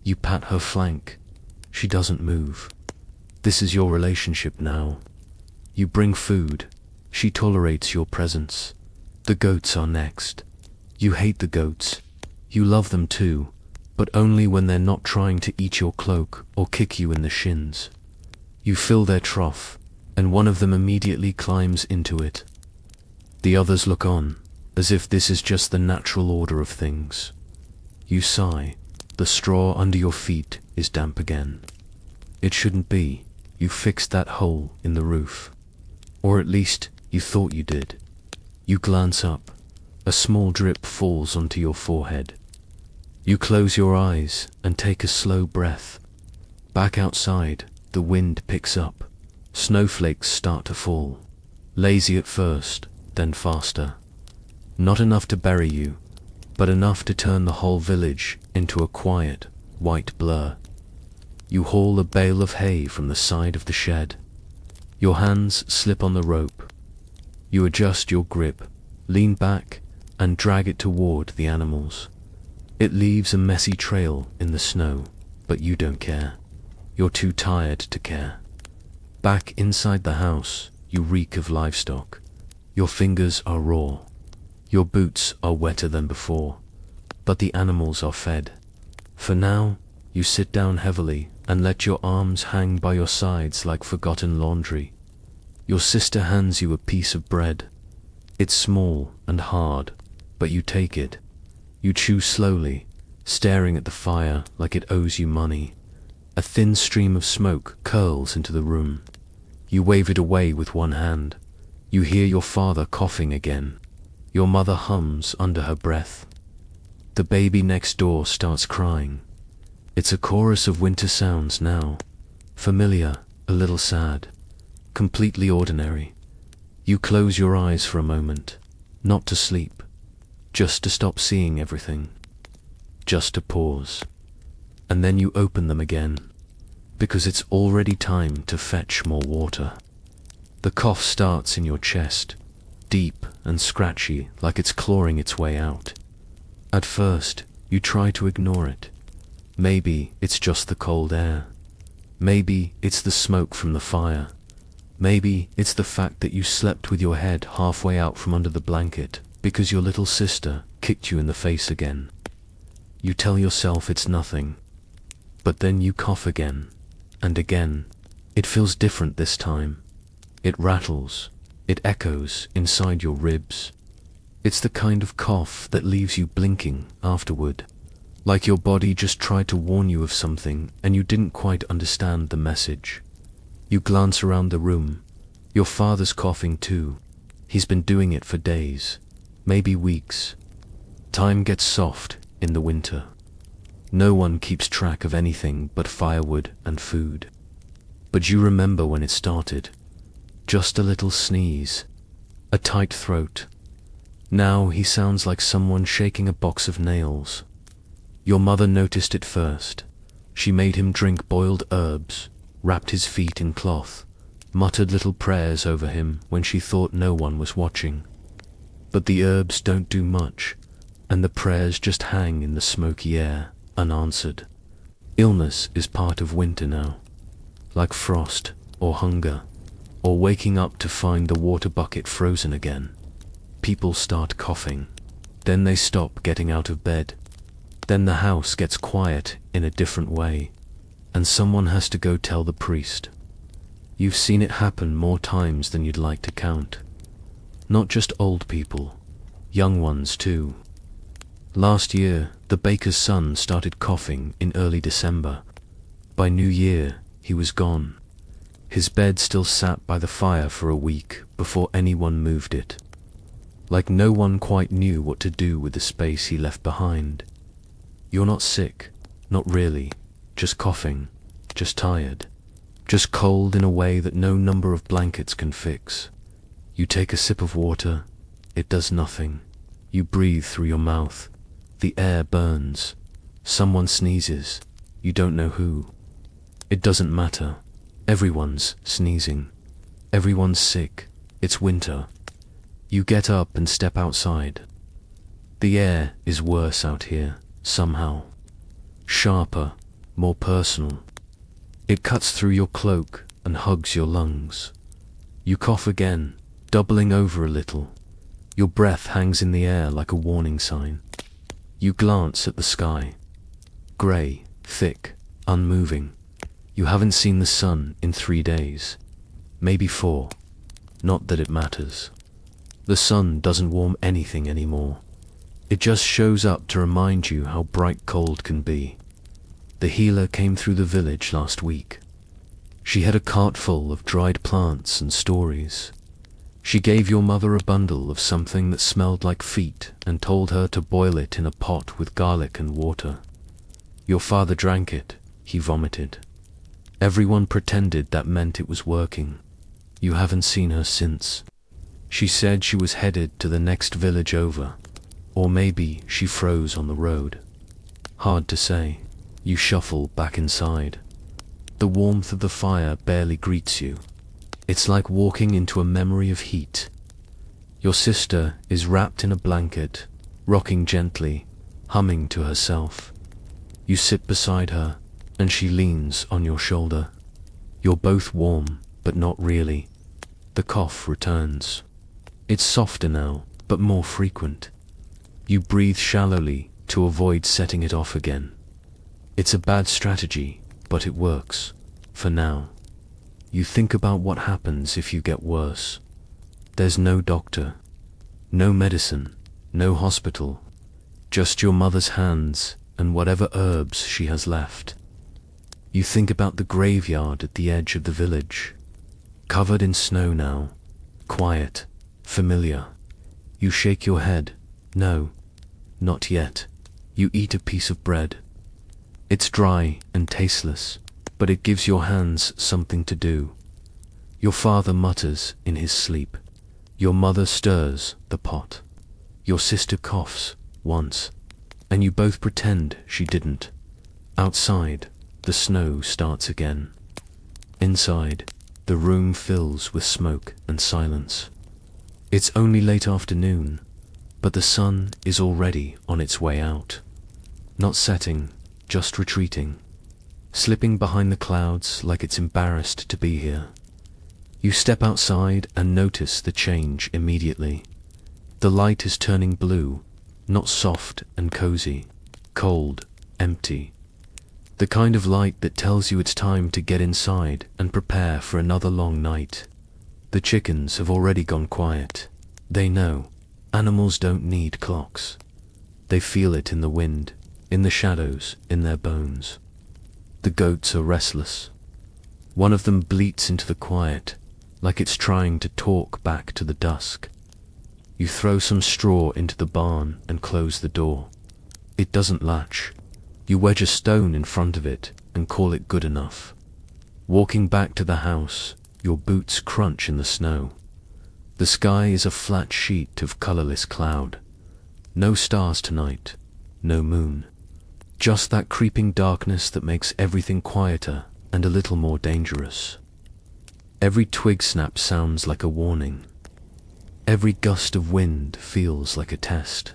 Speaker 1: You pat her flank. She doesn't move. This is your relationship now. You bring food. She tolerates your presence. The goats are next. You hate the goats. You love them too, but only when they're not trying to eat your cloak or kick you in the shins. You fill their trough, and one of them immediately climbs into it. The others look on, as if this is just the natural order of things. You sigh. The straw under your feet is damp again. It shouldn't be. You fixed that hole in the roof. Or at least, you thought you did. You glance up. A small drip falls onto your forehead. You close your eyes and take a slow breath. Back outside, the wind picks up. Snowflakes start to fall. Lazy at first, then faster. Not enough to bury you, but enough to turn the whole village into a quiet, white blur. You haul a bale of hay from the side of the shed. Your hands slip on the rope. You adjust your grip, lean back, and drag it toward the animals. It leaves a messy trail in the snow, but you don't care. You're too tired to care. Back inside the house, you reek of livestock. Your fingers are raw. Your boots are wetter than before, but the animals are fed. For now, you sit down heavily and let your arms hang by your sides like forgotten laundry. Your sister hands you a piece of bread. It's small and hard, but you take it. You chew slowly, staring at the fire like it owes you money. A thin stream of smoke curls into the room. You wave it away with one hand. You hear your father coughing again. Your mother hums under her breath. The baby next door starts crying. It's a chorus of winter sounds now. Familiar, a little sad, completely ordinary. You close your eyes for a moment, not to sleep, just to stop seeing everything, just to pause. And then you open them again, because it's already time to fetch more water. The cough starts in your chest, deep and scratchy like it's clawing its way out. At first, you try to ignore it. Maybe it's just the cold air. Maybe it's the smoke from the fire. Maybe it's the fact that you slept with your head halfway out from under the blanket because your little sister kicked you in the face again. You tell yourself it's nothing, but then you cough again, and again. It feels different this time. It rattles, it echoes inside your ribs. It's the kind of cough that leaves you blinking afterward, like your body just tried to warn you of something and you didn't quite understand the message. You glance around the room. Your father's coughing too. He's been doing it for days, maybe weeks. Time gets soft in the winter. No one keeps track of anything but firewood and food. But you remember when it started. Just a little sneeze, a tight throat. Now he sounds like someone shaking a box of nails. Your mother noticed it first. She made him drink boiled herbs, wrapped his feet in cloth, muttered little prayers over him when she thought no one was watching. But the herbs don't do much, and the prayers just hang in the smoky air, unanswered. Illness is part of winter now, like frost or hunger, or waking up to find the water bucket frozen again. People start coughing, then they stop getting out of bed. Then the house gets quiet in a different way, and someone has to go tell the priest. You've seen it happen more times than you'd like to count. Not just old people, young ones too. Last year, the baker's son started coughing in early December. By New Year, he was gone. His bed still sat by the fire for a week before anyone moved it. Like no one quite knew what to do with the space he left behind. You're not sick, not really, just coughing, just tired, just cold in a way that no number of blankets can fix. You take a sip of water, it does nothing. You breathe through your mouth, the air burns. Someone sneezes, you don't know who. It doesn't matter, everyone's sneezing, everyone's sick, it's winter. You get up and step outside. The air is worse out here, somehow. Sharper, more personal. It cuts through your cloak and hugs your lungs. You cough again, doubling over a little. Your breath hangs in the air like a warning sign. You glance at the sky. Grey, thick, unmoving. You haven't seen the sun in 3 days. Maybe 4. Not that it matters. The sun doesn't warm anything anymore. It just shows up to remind you how bright cold can be. The healer came through the village last week. She had a cart full of dried plants and stories. She gave your mother a bundle of something that smelled like feet and told her to boil it in a pot with garlic and water. Your father drank it. He vomited. Everyone pretended that meant it was working. You haven't seen her since. She said she was headed to the next village over, or maybe she froze on the road. Hard to say. You shuffle back inside. The warmth of the fire barely greets you. It's like walking into a memory of heat. Your sister is wrapped in a blanket, rocking gently, humming to herself. You sit beside her, and she leans on your shoulder. You're both warm, but not really. The cough returns. It's softer now, but more frequent. You breathe shallowly to avoid setting it off again. It's a bad strategy, but it works, for now. You think about what happens if you get worse. There's no doctor, no medicine, no hospital, just your mother's hands and whatever herbs she has left. You think about the graveyard at the edge of the village, covered in snow now, quiet, familiar. You shake your head. No, not yet. You eat a piece of bread. It's dry and tasteless, but it gives your hands something to do. Your father mutters in his sleep. Your mother stirs the pot. Your sister coughs once, and you both pretend she didn't. Outside, the snow starts again. Inside, the room fills with smoke and silence. It's only late afternoon, but the sun is already on its way out. Not setting, just retreating, slipping behind the clouds like it's embarrassed to be here. You step outside and notice the change immediately. The light is turning blue, not soft and cozy, cold, empty. The kind of light that tells you it's time to get inside and prepare for another long night. The chickens have already gone quiet. They know. Animals don't need clocks. They feel it in the wind, in the shadows, in their bones. The goats are restless. One of them bleats into the quiet, like it's trying to talk back to the dusk. You throw some straw into the barn and close the door. It doesn't latch. You wedge a stone in front of it and call it good enough. Walking back to the house, your boots crunch in the snow. The sky is a flat sheet of colorless cloud. No stars tonight, no moon. Just that creeping darkness that makes everything quieter and a little more dangerous. Every twig snap sounds like a warning. Every gust of wind feels like a test.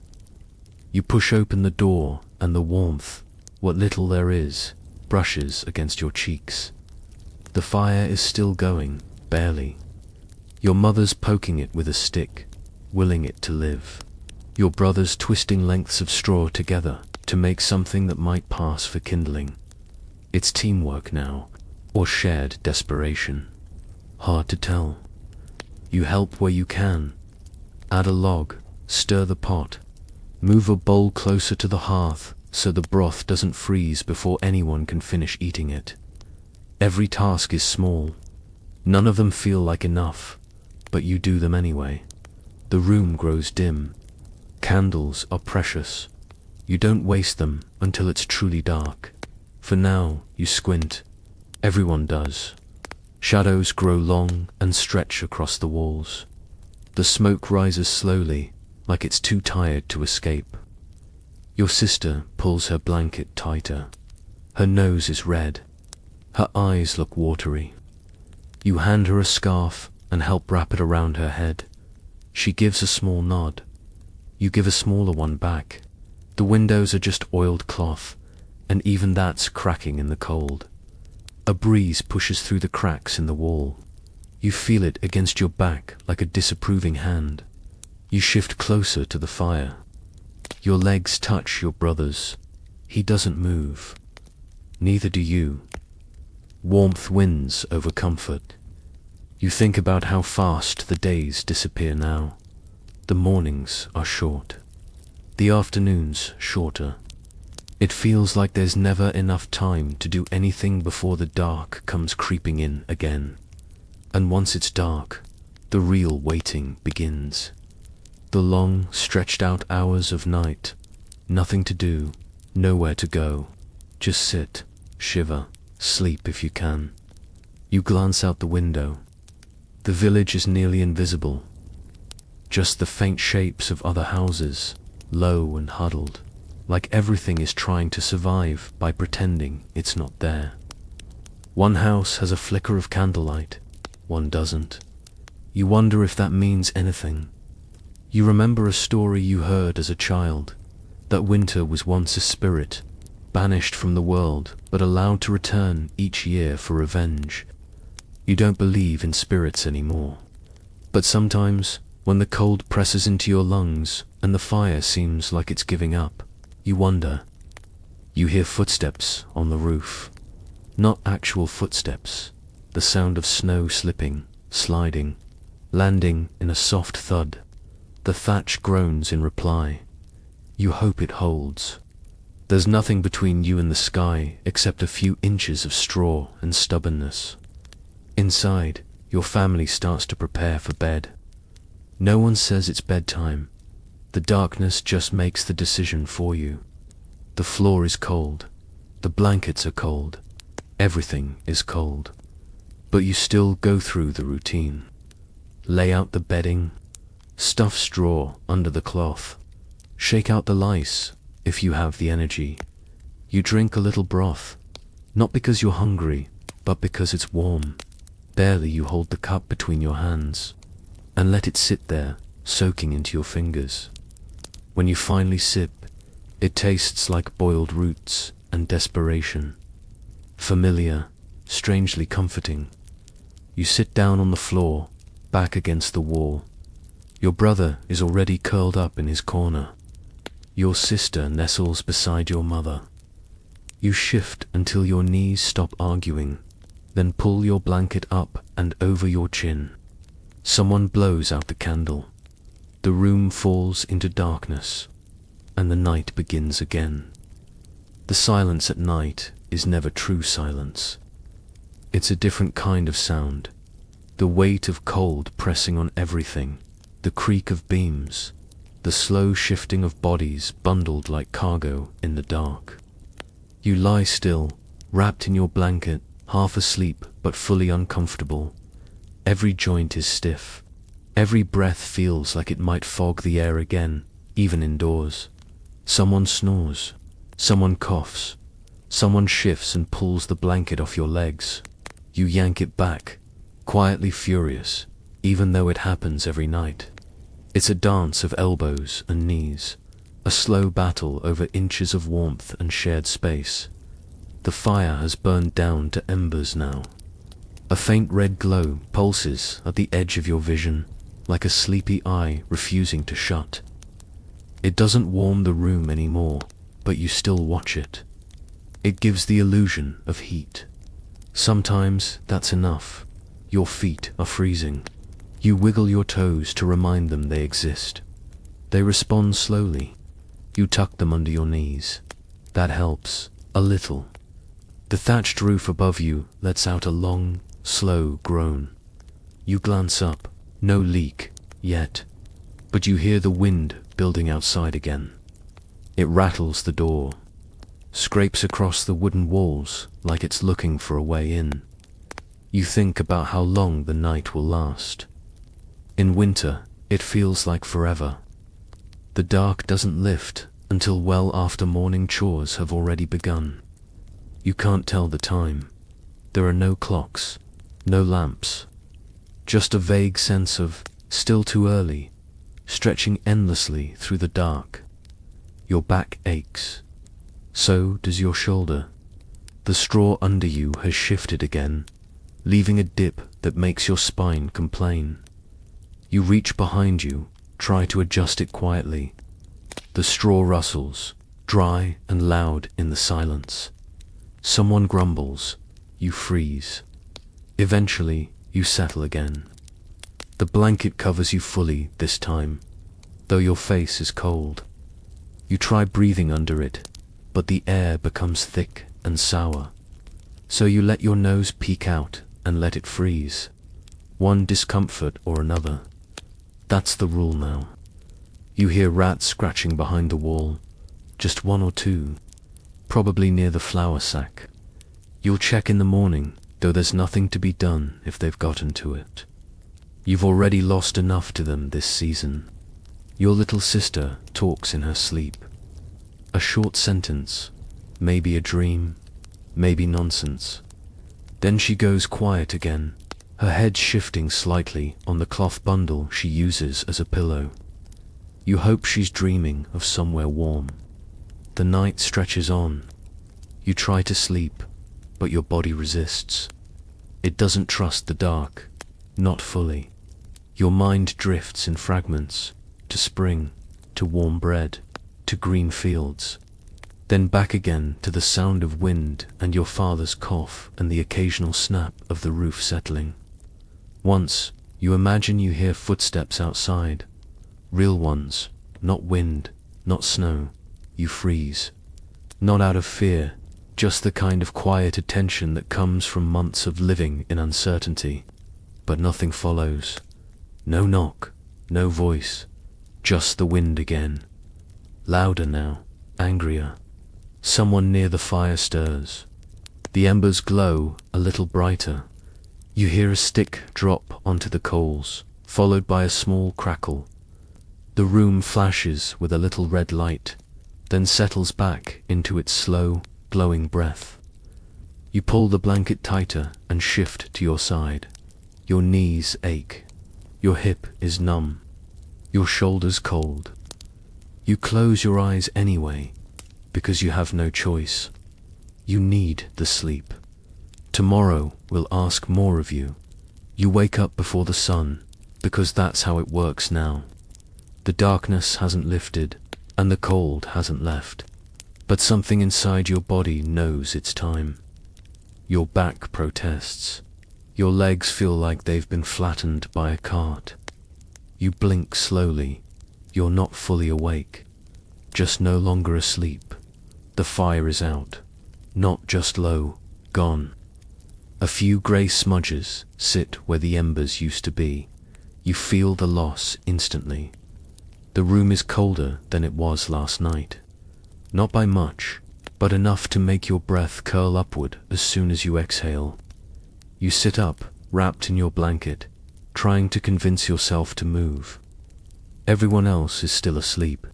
Speaker 1: You push open the door and the warmth, what little there is, brushes against your cheeks. The fire is still going, barely. Your mother's poking it with a stick, willing it to live. Your brothers twisting lengths of straw together to make something that might pass for kindling. It's teamwork now, or shared desperation. Hard to tell. You help where you can. Add a log, stir the pot, move a bowl closer to the hearth so the broth doesn't freeze before anyone can finish eating it. Every task is small. None of them feel like enough, but you do them anyway. The room grows dim. Candles are precious. You don't waste them until it's truly dark. For now, you squint. Everyone does. Shadows grow long and stretch across the walls. The smoke rises slowly, like it's too tired to escape. Your sister pulls her blanket tighter. Her nose is red. Her eyes look watery. You hand her a scarf and help wrap it around her head. She gives a small nod. You give a smaller one back. The windows are just oiled cloth, and even that's cracking in the cold. A breeze pushes through the cracks in the wall. You feel it against your back like a disapproving hand. You shift closer to the fire. Your legs touch your brother's. He doesn't move. Neither do you. Warmth wins over comfort. You think about how fast the days disappear now. The mornings are short. The afternoons shorter. It feels like there's never enough time to do anything before the dark comes creeping in again. And once it's dark, the real waiting begins. The long, stretched out hours of night. Nothing to do, nowhere to go. Just sit, shiver, sleep if you can. You glance out the window. The village is nearly invisible. Just the faint shapes of other houses, low and huddled, like everything is trying to survive by pretending it's not there. One house has a flicker of candlelight, one doesn't. You wonder if that means anything. You remember a story you heard as a child, that winter was once a spirit, banished from the world but allowed to return each year for revenge. You don't believe in spirits anymore. But sometimes, when the cold presses into your lungs and the fire seems like it's giving up, you wonder. You hear footsteps on the roof. Not actual footsteps, the sound of snow slipping, sliding, landing in a soft thud. The thatch groans in reply. You hope it holds. There's nothing between you and the sky except a few inches of straw and stubbornness. Inside, your family starts to prepare for bed. No one says it's bedtime. The darkness just makes the decision for you. The floor is cold. The blankets are cold. Everything is cold. But you still go through the routine. Lay out the bedding. Stuff straw under the cloth. Shake out the lice, if you have the energy. You drink a little broth, not because you're hungry, but because it's warm. Barely you hold the cup between your hands, and let it sit there, soaking into your fingers. When you finally sip, it tastes like boiled roots and desperation. Familiar, strangely comforting. You sit down on the floor, back against the wall. Your brother is already curled up in his corner. Your sister nestles beside your mother. You shift until your knees stop arguing, then pull your blanket up and over your chin. Someone blows out the candle. The room falls into darkness, and the night begins again. The silence at night is never true silence. It's a different kind of sound. The weight of cold pressing on everything, the creak of beams, the slow shifting of bodies bundled like cargo in the dark. You lie still, wrapped in your blanket, half asleep but fully uncomfortable. Every joint is stiff. Every breath feels like it might fog the air again, even indoors. Someone snores. Someone coughs. Someone shifts and pulls the blanket off your legs. You yank it back, quietly furious, even though it happens every night. It's a dance of elbows and knees, a slow battle over inches of warmth and shared space. The fire has burned down to embers now. A faint red glow pulses at the edge of your vision, like a sleepy eye refusing to shut. It doesn't warm the room anymore, but you still watch it. It gives the illusion of heat. Sometimes that's enough. Your feet are freezing. You wiggle your toes to remind them they exist. They respond slowly. You tuck them under your knees. That helps, a little. The thatched roof above you lets out a long, slow groan. You glance up. No leak, yet. But you hear the wind building outside again. It rattles the door, scrapes across the wooden walls like it's looking for a way in. You think about how long the night will last. In winter, it feels like forever. The dark doesn't lift until well after morning chores have already begun. You can't tell the time. There are no clocks, no lamps. Just a vague sense of still too early, stretching endlessly through the dark. Your back aches. So does your shoulder. The straw under you has shifted again, leaving a dip that makes your spine complain. You reach behind you, try to adjust it quietly. The straw rustles, dry and loud in the silence. Someone grumbles. You freeze. Eventually, you settle again. The blanket covers you fully this time, though your face is cold. You try breathing under it, but the air becomes thick and sour. So you let your nose peek out and let it freeze. One discomfort or another. That's the rule now. You hear rats scratching behind the wall, just one or two, probably near the flour sack. You'll check in the morning, though there's nothing to be done if they've gotten to it. You've already lost enough to them this season. Your little sister talks in her sleep. A short sentence, maybe a dream, maybe nonsense. Then she goes quiet again, her head shifting slightly on the cloth bundle she uses as a pillow. You hope she's dreaming of somewhere warm. The night stretches on. You try to sleep, but your body resists. It doesn't trust the dark, not fully. Your mind drifts in fragments, to spring, to warm bread, to green fields. Then back again to the sound of wind and your father's cough and the occasional snap of the roof settling. Once, you imagine you hear footsteps outside. Real ones, not wind, not snow. You freeze. Not out of fear, just the kind of quiet attention that comes from months of living in uncertainty. But nothing follows. No knock, no voice, just the wind again. Louder now, angrier. Someone near the fire stirs. The embers glow a little brighter. You hear a stick drop onto the coals, followed by a small crackle. The room flashes with a little red light, then settles back into its slow, glowing breath. You pull the blanket tighter and shift to your side. Your knees ache. Your hip is numb. Your shoulders cold. You close your eyes anyway, because you have no choice. You need the sleep. Tomorrow will ask more of you. You wake up before the sun, because that's how it works now. The darkness hasn't lifted, and the cold hasn't left. But something inside your body knows it's time. Your back protests. Your legs feel like they've been flattened by a cart. You blink slowly. You're not fully awake, just no longer asleep. The fire is out, not just low, gone. A few grey smudges sit where the embers used to be. You feel the loss instantly. The room is colder than it was last night. Not by much, but enough to make your breath curl upward as soon as you exhale. You sit up, wrapped in your blanket, trying to convince yourself to move. Everyone else is still asleep.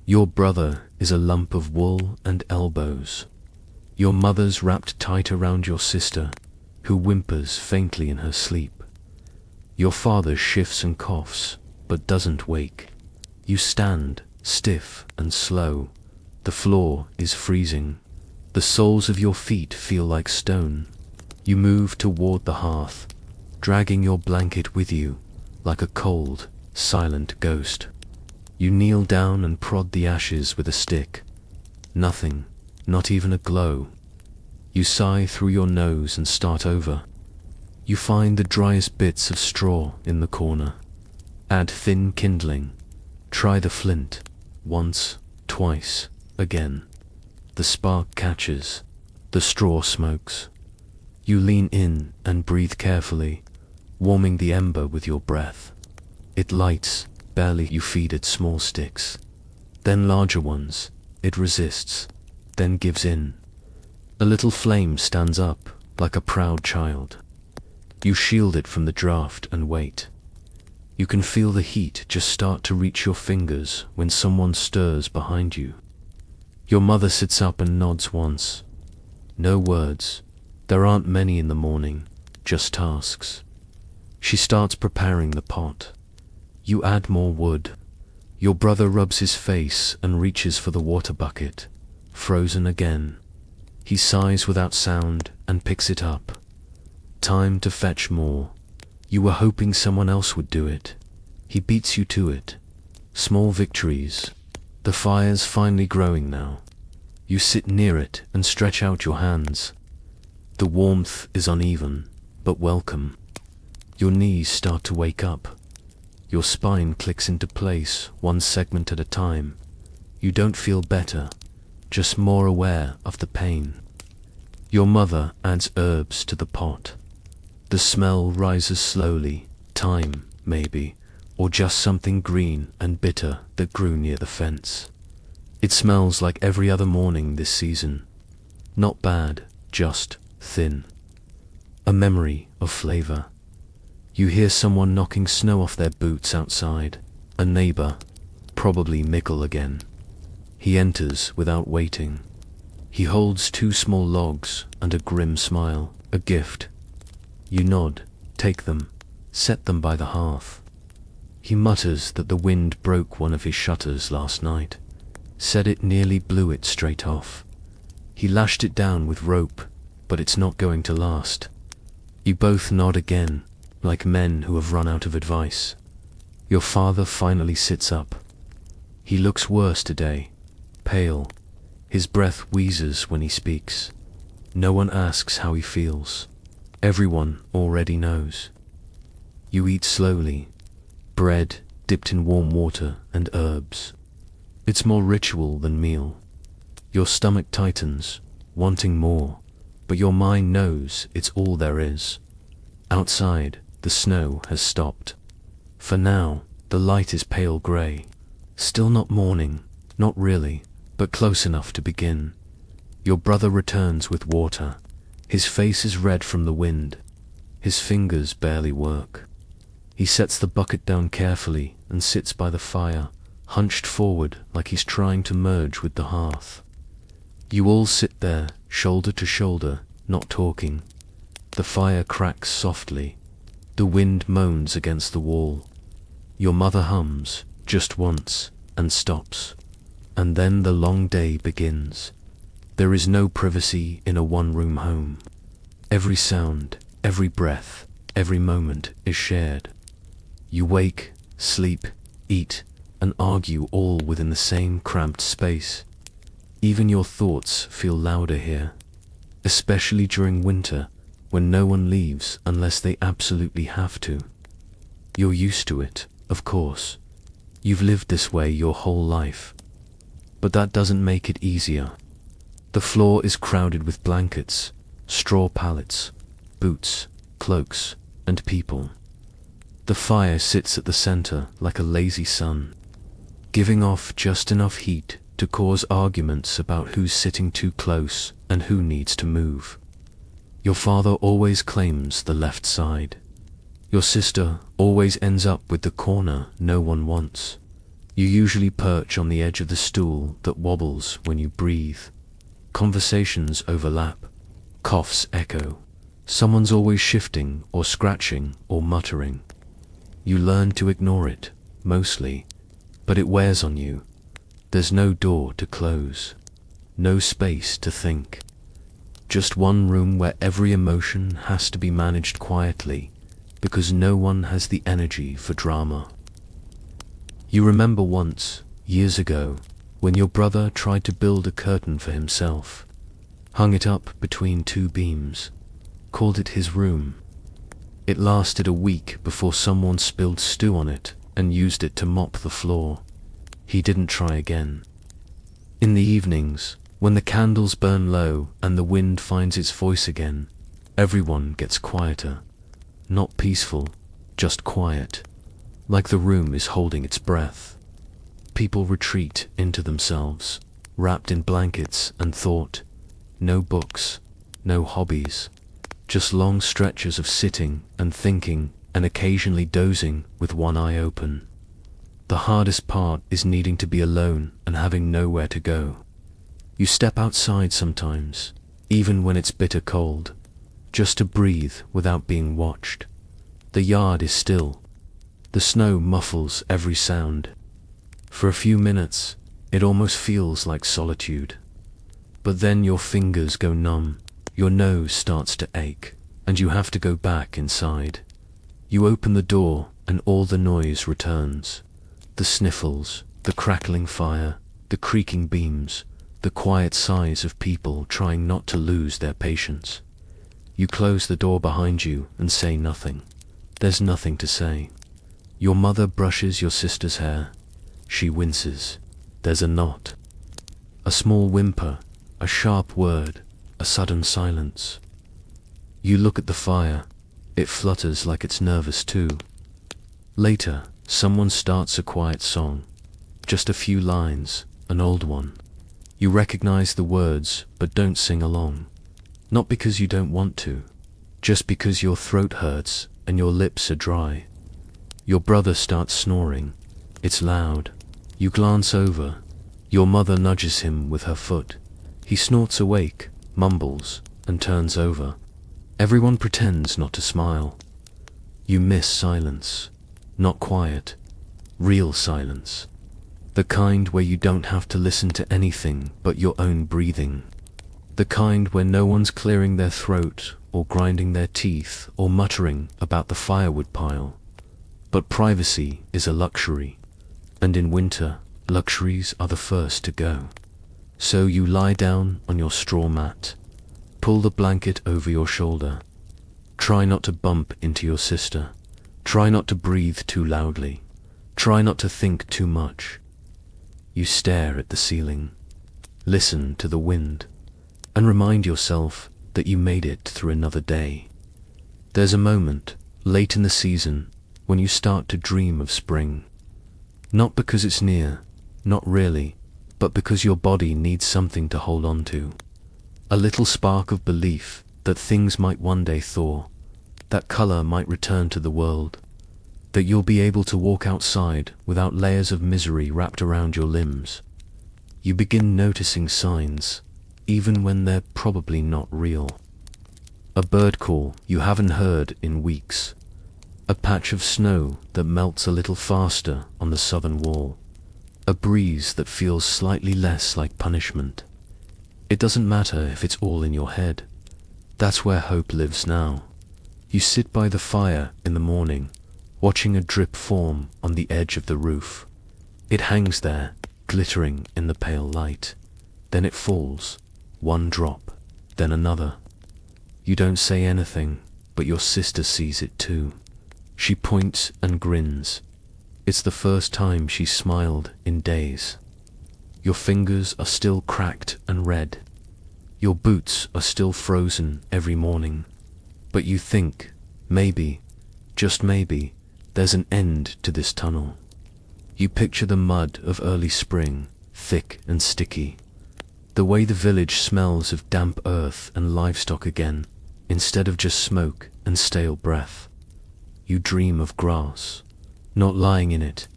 Speaker 1: Your brother is a lump of wool and elbows. Your mother's wrapped tight around your sister, who whimpers faintly in her sleep. Your father shifts and coughs, but doesn't wake. You stand, stiff and slow. The floor is freezing. The soles of your feet feel like stone. You move toward the hearth, dragging your blanket with you, like a cold, silent ghost. You kneel down and prod the ashes with a stick. Nothing, not even a glow. You sigh through your nose and start over. You find the driest bits of straw in the corner. Add thin kindling. Try the flint. Once, twice, again. The spark catches. The straw smokes. You lean in and breathe carefully, warming the ember with your breath. It lights, barely. You feed it small sticks. Then larger ones. It resists, then gives in. A little flame stands up, like a proud child. You shield it from the draft and wait. You can feel the heat just start to reach your fingers when someone stirs behind you. Your mother sits up and nods once. No words. There aren't many in the morning, just tasks. She starts preparing the pot. You add more wood. Your brother rubs his face and reaches for the water bucket, frozen again. He sighs without sound and picks it up. Time to fetch more. You were hoping someone else would do it. He beats you to it. Small victories. The fire's finally growing now. You sit near it and stretch out your hands. The warmth is uneven, but welcome. Your knees start to wake up. Your spine clicks into place, one segment at a time. You don't feel better, just more aware of the pain. Your mother adds herbs to the pot. The smell rises slowly, thyme, maybe, or just something green and bitter that grew near the fence. It smells like every other morning this season. Not bad, just thin. A memory of flavor. You hear someone knocking snow off their boots outside. A neighbor, probably Mikkel again. He enters without waiting. He holds 2 small logs and a grim smile. A gift. You nod, take them, set them by the hearth. He mutters that the wind broke one of his shutters last night. Said it nearly blew it straight off. He lashed it down with rope, but it's not going to last. You both nod again, like men who have run out of advice. Your father finally sits up. He looks worse today, pale. His breath wheezes when he speaks. No one asks how he feels. Everyone already knows. You eat slowly, bread dipped in warm water and herbs. It's more ritual than meal. Your stomach tightens, wanting more, but your mind knows it's all there is. Outside, the snow has stopped. For now, the light is pale grey. Still not morning, not really, but close enough to begin. Your brother returns with water. His face is red from the wind. His fingers barely work. He sets the bucket down carefully and sits by the fire, hunched forward like he's trying to merge with the hearth. You all sit there, shoulder to shoulder, not talking. The fire cracks softly. The wind moans against the wall. Your mother hums, just once, and stops. And then the long day begins. There is no privacy in a one-room home. Every sound, every breath, every moment is shared. You wake, sleep, eat, and argue all within the same cramped space. Even your thoughts feel louder here, especially during winter, when no one leaves unless they absolutely have to. You're used to it, of course. You've lived this way your whole life. But that doesn't make it easier. The floor is crowded with blankets, straw pallets, boots, cloaks, and people. The fire sits at the center like a lazy sun, giving off just enough heat to cause arguments about who's sitting too close and who needs to move. Your father always claims the left side. Your sister always ends up with the corner no one wants. You usually perch on the edge of the stool that wobbles when you breathe. Conversations overlap. Coughs echo. Someone's always shifting or scratching or muttering. You learn to ignore it, mostly, but it wears on you. There's no door to close. No space to think. Just one room where every emotion has to be managed quietly, because no one has the energy for drama. You remember once, years ago, when your brother tried to build a curtain for himself, hung it up between 2 beams, called it his room. It lasted a week before someone spilled stew on it and used it to mop the floor. He didn't try again. In the evenings, when the candles burn low and the wind finds its voice again, everyone gets quieter. Not peaceful, just quiet, like the room is holding its breath. People retreat into themselves, wrapped in blankets and thought. No books, no hobbies, just long stretches of sitting and thinking and occasionally dozing with one eye open. The hardest part is needing to be alone and having nowhere to go. You step outside sometimes, even when it's bitter cold, just to breathe without being watched. The yard is still. The snow muffles every sound. For a few minutes, it almost feels like solitude. But then your fingers go numb, your nose starts to ache, and you have to go back inside. You open the door and all the noise returns. The sniffles, the crackling fire, the creaking beams, the quiet sighs of people trying not to lose their patience. You close the door behind you and say nothing. There's nothing to say. Your mother brushes your sister's hair. She winces. There's a knot. A small whimper, a sharp word, a sudden silence. You look at the fire. It flutters like it's nervous too. Later, someone starts a quiet song. Just a few lines, an old one. You recognize the words, but don't sing along. Not because you don't want to, just because your throat hurts and your lips are dry. Your brother starts snoring. It's loud. You glance over. Your mother nudges him with her foot. He snorts awake, mumbles, and turns over. Everyone pretends not to smile. You miss silence. Not quiet. Real silence. The kind where you don't have to listen to anything but your own breathing. The kind where no one's clearing their throat or grinding their teeth or muttering about the firewood pile. But privacy is a luxury, and in winter, luxuries are the first to go. So you lie down on your straw mat, pull the blanket over your shoulder, try not to bump into your sister, try not to breathe too loudly, try not to think too much. You stare at the ceiling, listen to the wind, and remind yourself that you made it through another day. There's a moment, late in the season, when you start to dream of spring. Not because it's near, not really, but because your body needs something to hold on to. A little spark of belief that things might one day thaw, that color might return to the world, that you'll be able to walk outside without layers of misery wrapped around your limbs. You begin noticing signs, even when they're probably not real. A bird call you haven't heard in weeks. A patch of snow that melts a little faster on the southern wall. A breeze that feels slightly less like punishment. It doesn't matter if it's all in your head. That's where hope lives now. You sit by the fire in the morning, watching a drip form on the edge of the roof. It hangs there, glittering in the pale light. Then it falls, one drop, then another. You don't say anything, but your sister sees it too. She points and grins. It's the first time she's smiled in days. Your fingers are still cracked and red. Your boots are still frozen every morning. But you think, maybe, just maybe, there's an end to this tunnel. You picture the mud of early spring, thick and sticky. The way the village smells of damp earth and livestock again, instead of just smoke and stale breath. You dream of grass, not lying in it,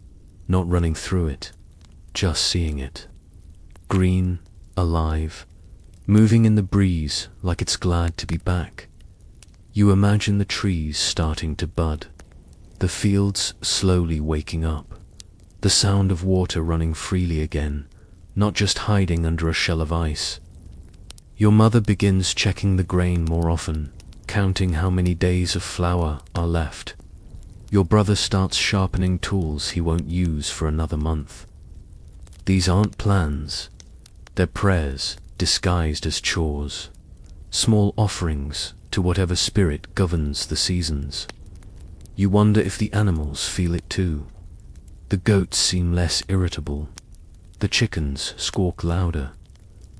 Speaker 1: not running through it, just seeing it. Green, alive, moving in the breeze like it's glad to be back. You imagine the trees starting to bud, the fields slowly waking up, the sound of water running freely again, not just hiding under a shell of ice. Your mother begins checking the grain more often, counting how many days of flour are left. Your brother starts sharpening tools he won't use for another month. These aren't plans. They're prayers disguised as chores. Small offerings to whatever spirit governs the seasons. You wonder if the animals feel it too. The goats seem less irritable. The chickens squawk louder.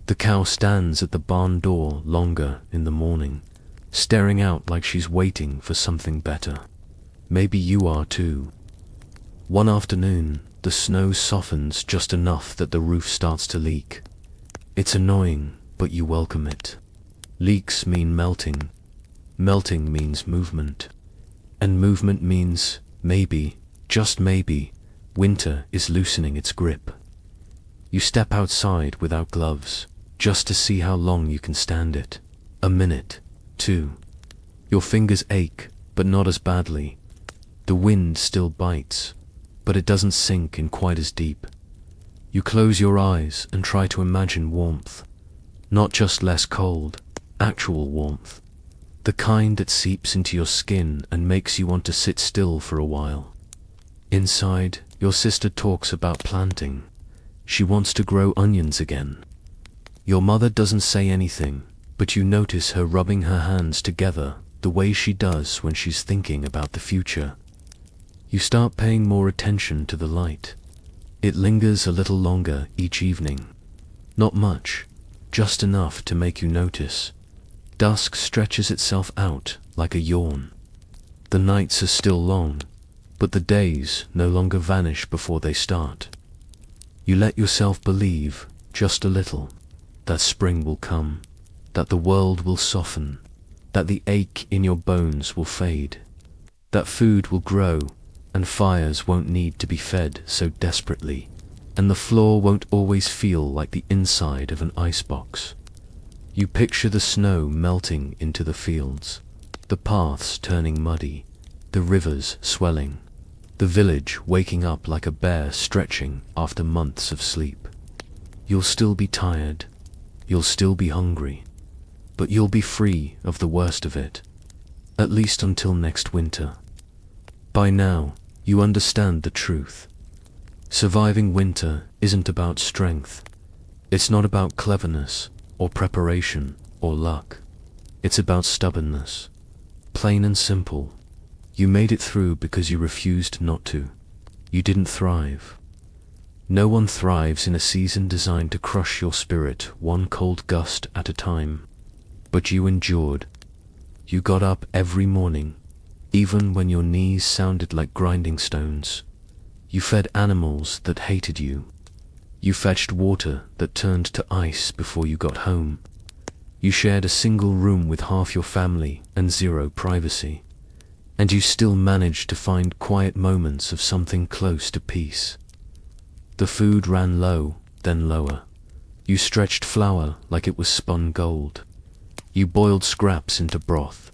Speaker 1: The cow stands at the barn door longer in the morning, staring out like she's waiting for something better. Maybe you are too. One afternoon, the snow softens just enough that the roof starts to leak. It's annoying, but you welcome it. Leaks mean melting. Melting means movement. And movement means, maybe, just maybe, winter is loosening its grip. You step outside without gloves, just to see how long you can stand it. A minute, two. Your fingers ache, but not as badly. The wind still bites, but it doesn't sink in quite as deep. You close your eyes and try to imagine warmth. Not just less cold, actual warmth. The kind that seeps into your skin and makes you want to sit still for a while. Inside, your sister talks about planting. She wants to grow onions again. Your mother doesn't say anything, but you notice her rubbing her hands together the way she does when she's thinking about the future. You start paying more attention to the light. It lingers a little longer each evening. Not much, just enough to make you notice. Dusk stretches itself out like a yawn. The nights are still long, but the days no longer vanish before they start. You let yourself believe, just a little, that spring will come, that the world will soften, that the ache in your bones will fade. that food will grow, and fires won't need to be fed so desperately, and the floor won't always feel like the inside of an icebox. You picture the snow melting into the fields, the paths turning muddy, the rivers swelling, the village waking up like a bear stretching after months of sleep. You'll still be tired, you'll still be hungry, but you'll be free of the worst of it, at least until next winter. By now, you understand the truth. Surviving winter isn't about strength. It's not about cleverness, or preparation, or luck. It's about stubbornness. Plain and simple. You made it through because you refused not to. You didn't thrive. No one thrives in a season designed to crush your spirit one cold gust at a time. But you endured. You got up every morning, even when your knees sounded like grinding stones. You fed animals that hated you. You fetched water that turned to ice before you got home. You shared a single room with half your family and zero privacy. And you still managed to find quiet moments of something close to peace. The food ran low, then lower. You stretched flour like it was spun gold. You boiled scraps into broth.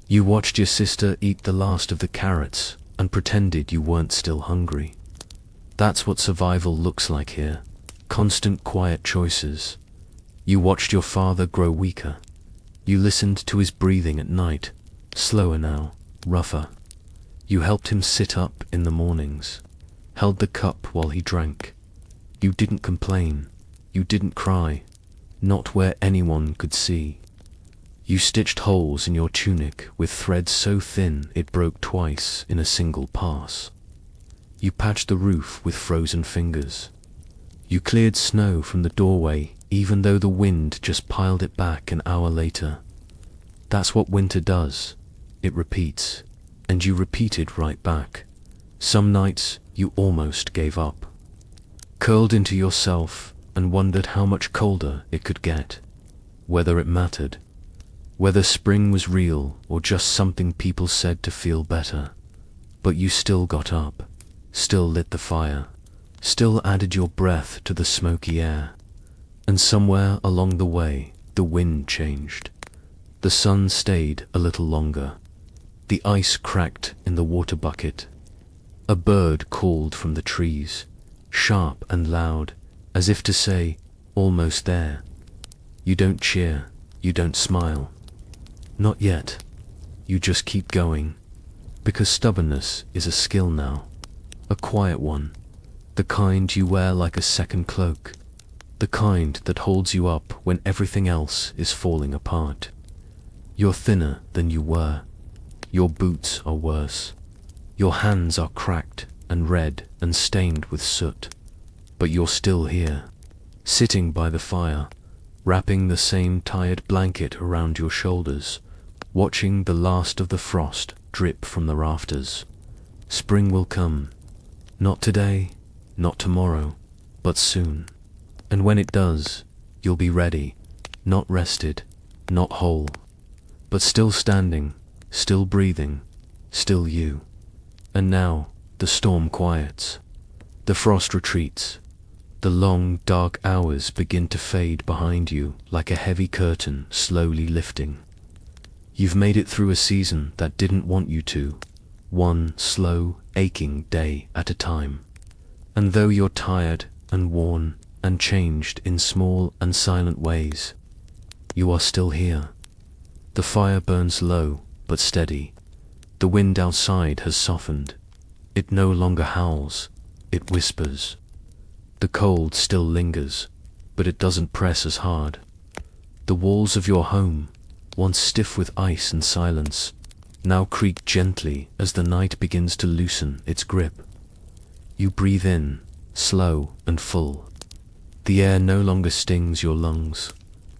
Speaker 1: You watched your sister eat the last of the carrots and pretended you weren't still hungry. That's what survival looks like here. Constant quiet choices. You watched your father grow weaker. You listened to his breathing at night, slower now, rougher. You helped him sit up in the mornings, held the cup while he drank. You didn't complain. You didn't cry. Not where anyone could see. You stitched holes in your tunic with thread so thin it broke twice in a single pass. You patched the roof with frozen fingers. You cleared snow from the doorway even though the wind just piled it back an hour later. That's what winter does. It repeats, and you repeated right back. Some nights you almost gave up, curled into yourself and wondered how much colder it could get, whether it mattered, whether spring was real or just something people said to feel better. But you still got up, still lit the fire, still added your breath to the smoky air. And somewhere along the way, the wind changed. The sun stayed a little longer. The ice cracked in the water bucket. A bird called from the trees, sharp and loud, as if to say, almost there. You don't cheer, you don't smile. Not yet. You just keep going. Because stubbornness is a skill now. A quiet one. The kind you wear like a second cloak. The kind that holds you up when everything else is falling apart. You're thinner than you were. Your boots are worse. Your hands are cracked and red and stained with soot. But you're still here, sitting by the fire, wrapping the same tired blanket around your shoulders, watching the last of the frost drip from the rafters. Spring will come. Not today, not tomorrow, but soon. And when it does, you'll be ready, not rested, not whole, but still standing, still breathing, still you. And now, the storm quiets. The frost retreats. The long, dark hours begin to fade behind you like a heavy curtain slowly lifting. You've made it through a season that didn't want you to, one slow, aching day at a time. And though you're tired and worn and changed in small and silent ways, you are still here. The fire burns low but steady. The wind outside has softened. It no longer howls, it whispers. The cold still lingers, but it doesn't press as hard. The walls of your home, once stiff with ice and silence, now creak gently as the night begins to loosen its grip. You breathe in, slow and full. The air no longer stings your lungs.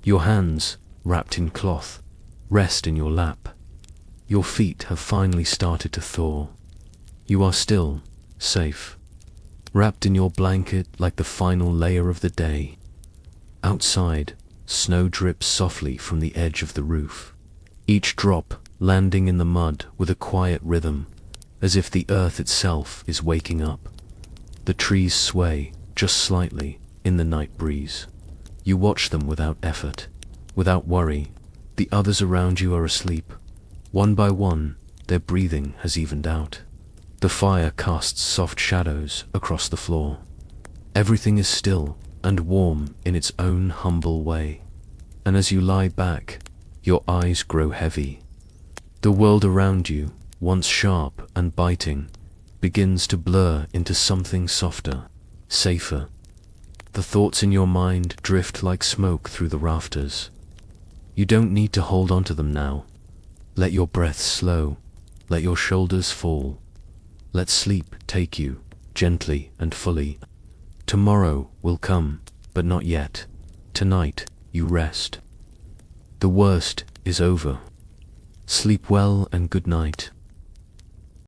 Speaker 1: Your hands, wrapped in cloth, rest in your lap. Your feet have finally started to thaw. You are still, safe, wrapped in your blanket like the final layer of the day. Outside, snow drips softly from the edge of the roof. Each drop landing in the mud with a quiet rhythm, as if the earth itself is waking up. The trees sway, just slightly, in the night breeze. You watch them without effort, without worry. The others around you are asleep. One by one, their breathing has evened out. The fire casts soft shadows across the floor. Everything is still and warm in its own humble way. And as you lie back, your eyes grow heavy. The world around you, once sharp and biting, begins to blur into something softer, safer. The thoughts in your mind drift like smoke through the rafters. You don't need to hold on to them now. Let your breath slow, let your shoulders fall. Let sleep take you, gently and fully. Tomorrow will come, but not yet. Tonight, you rest. The worst is over. Sleep well and good night.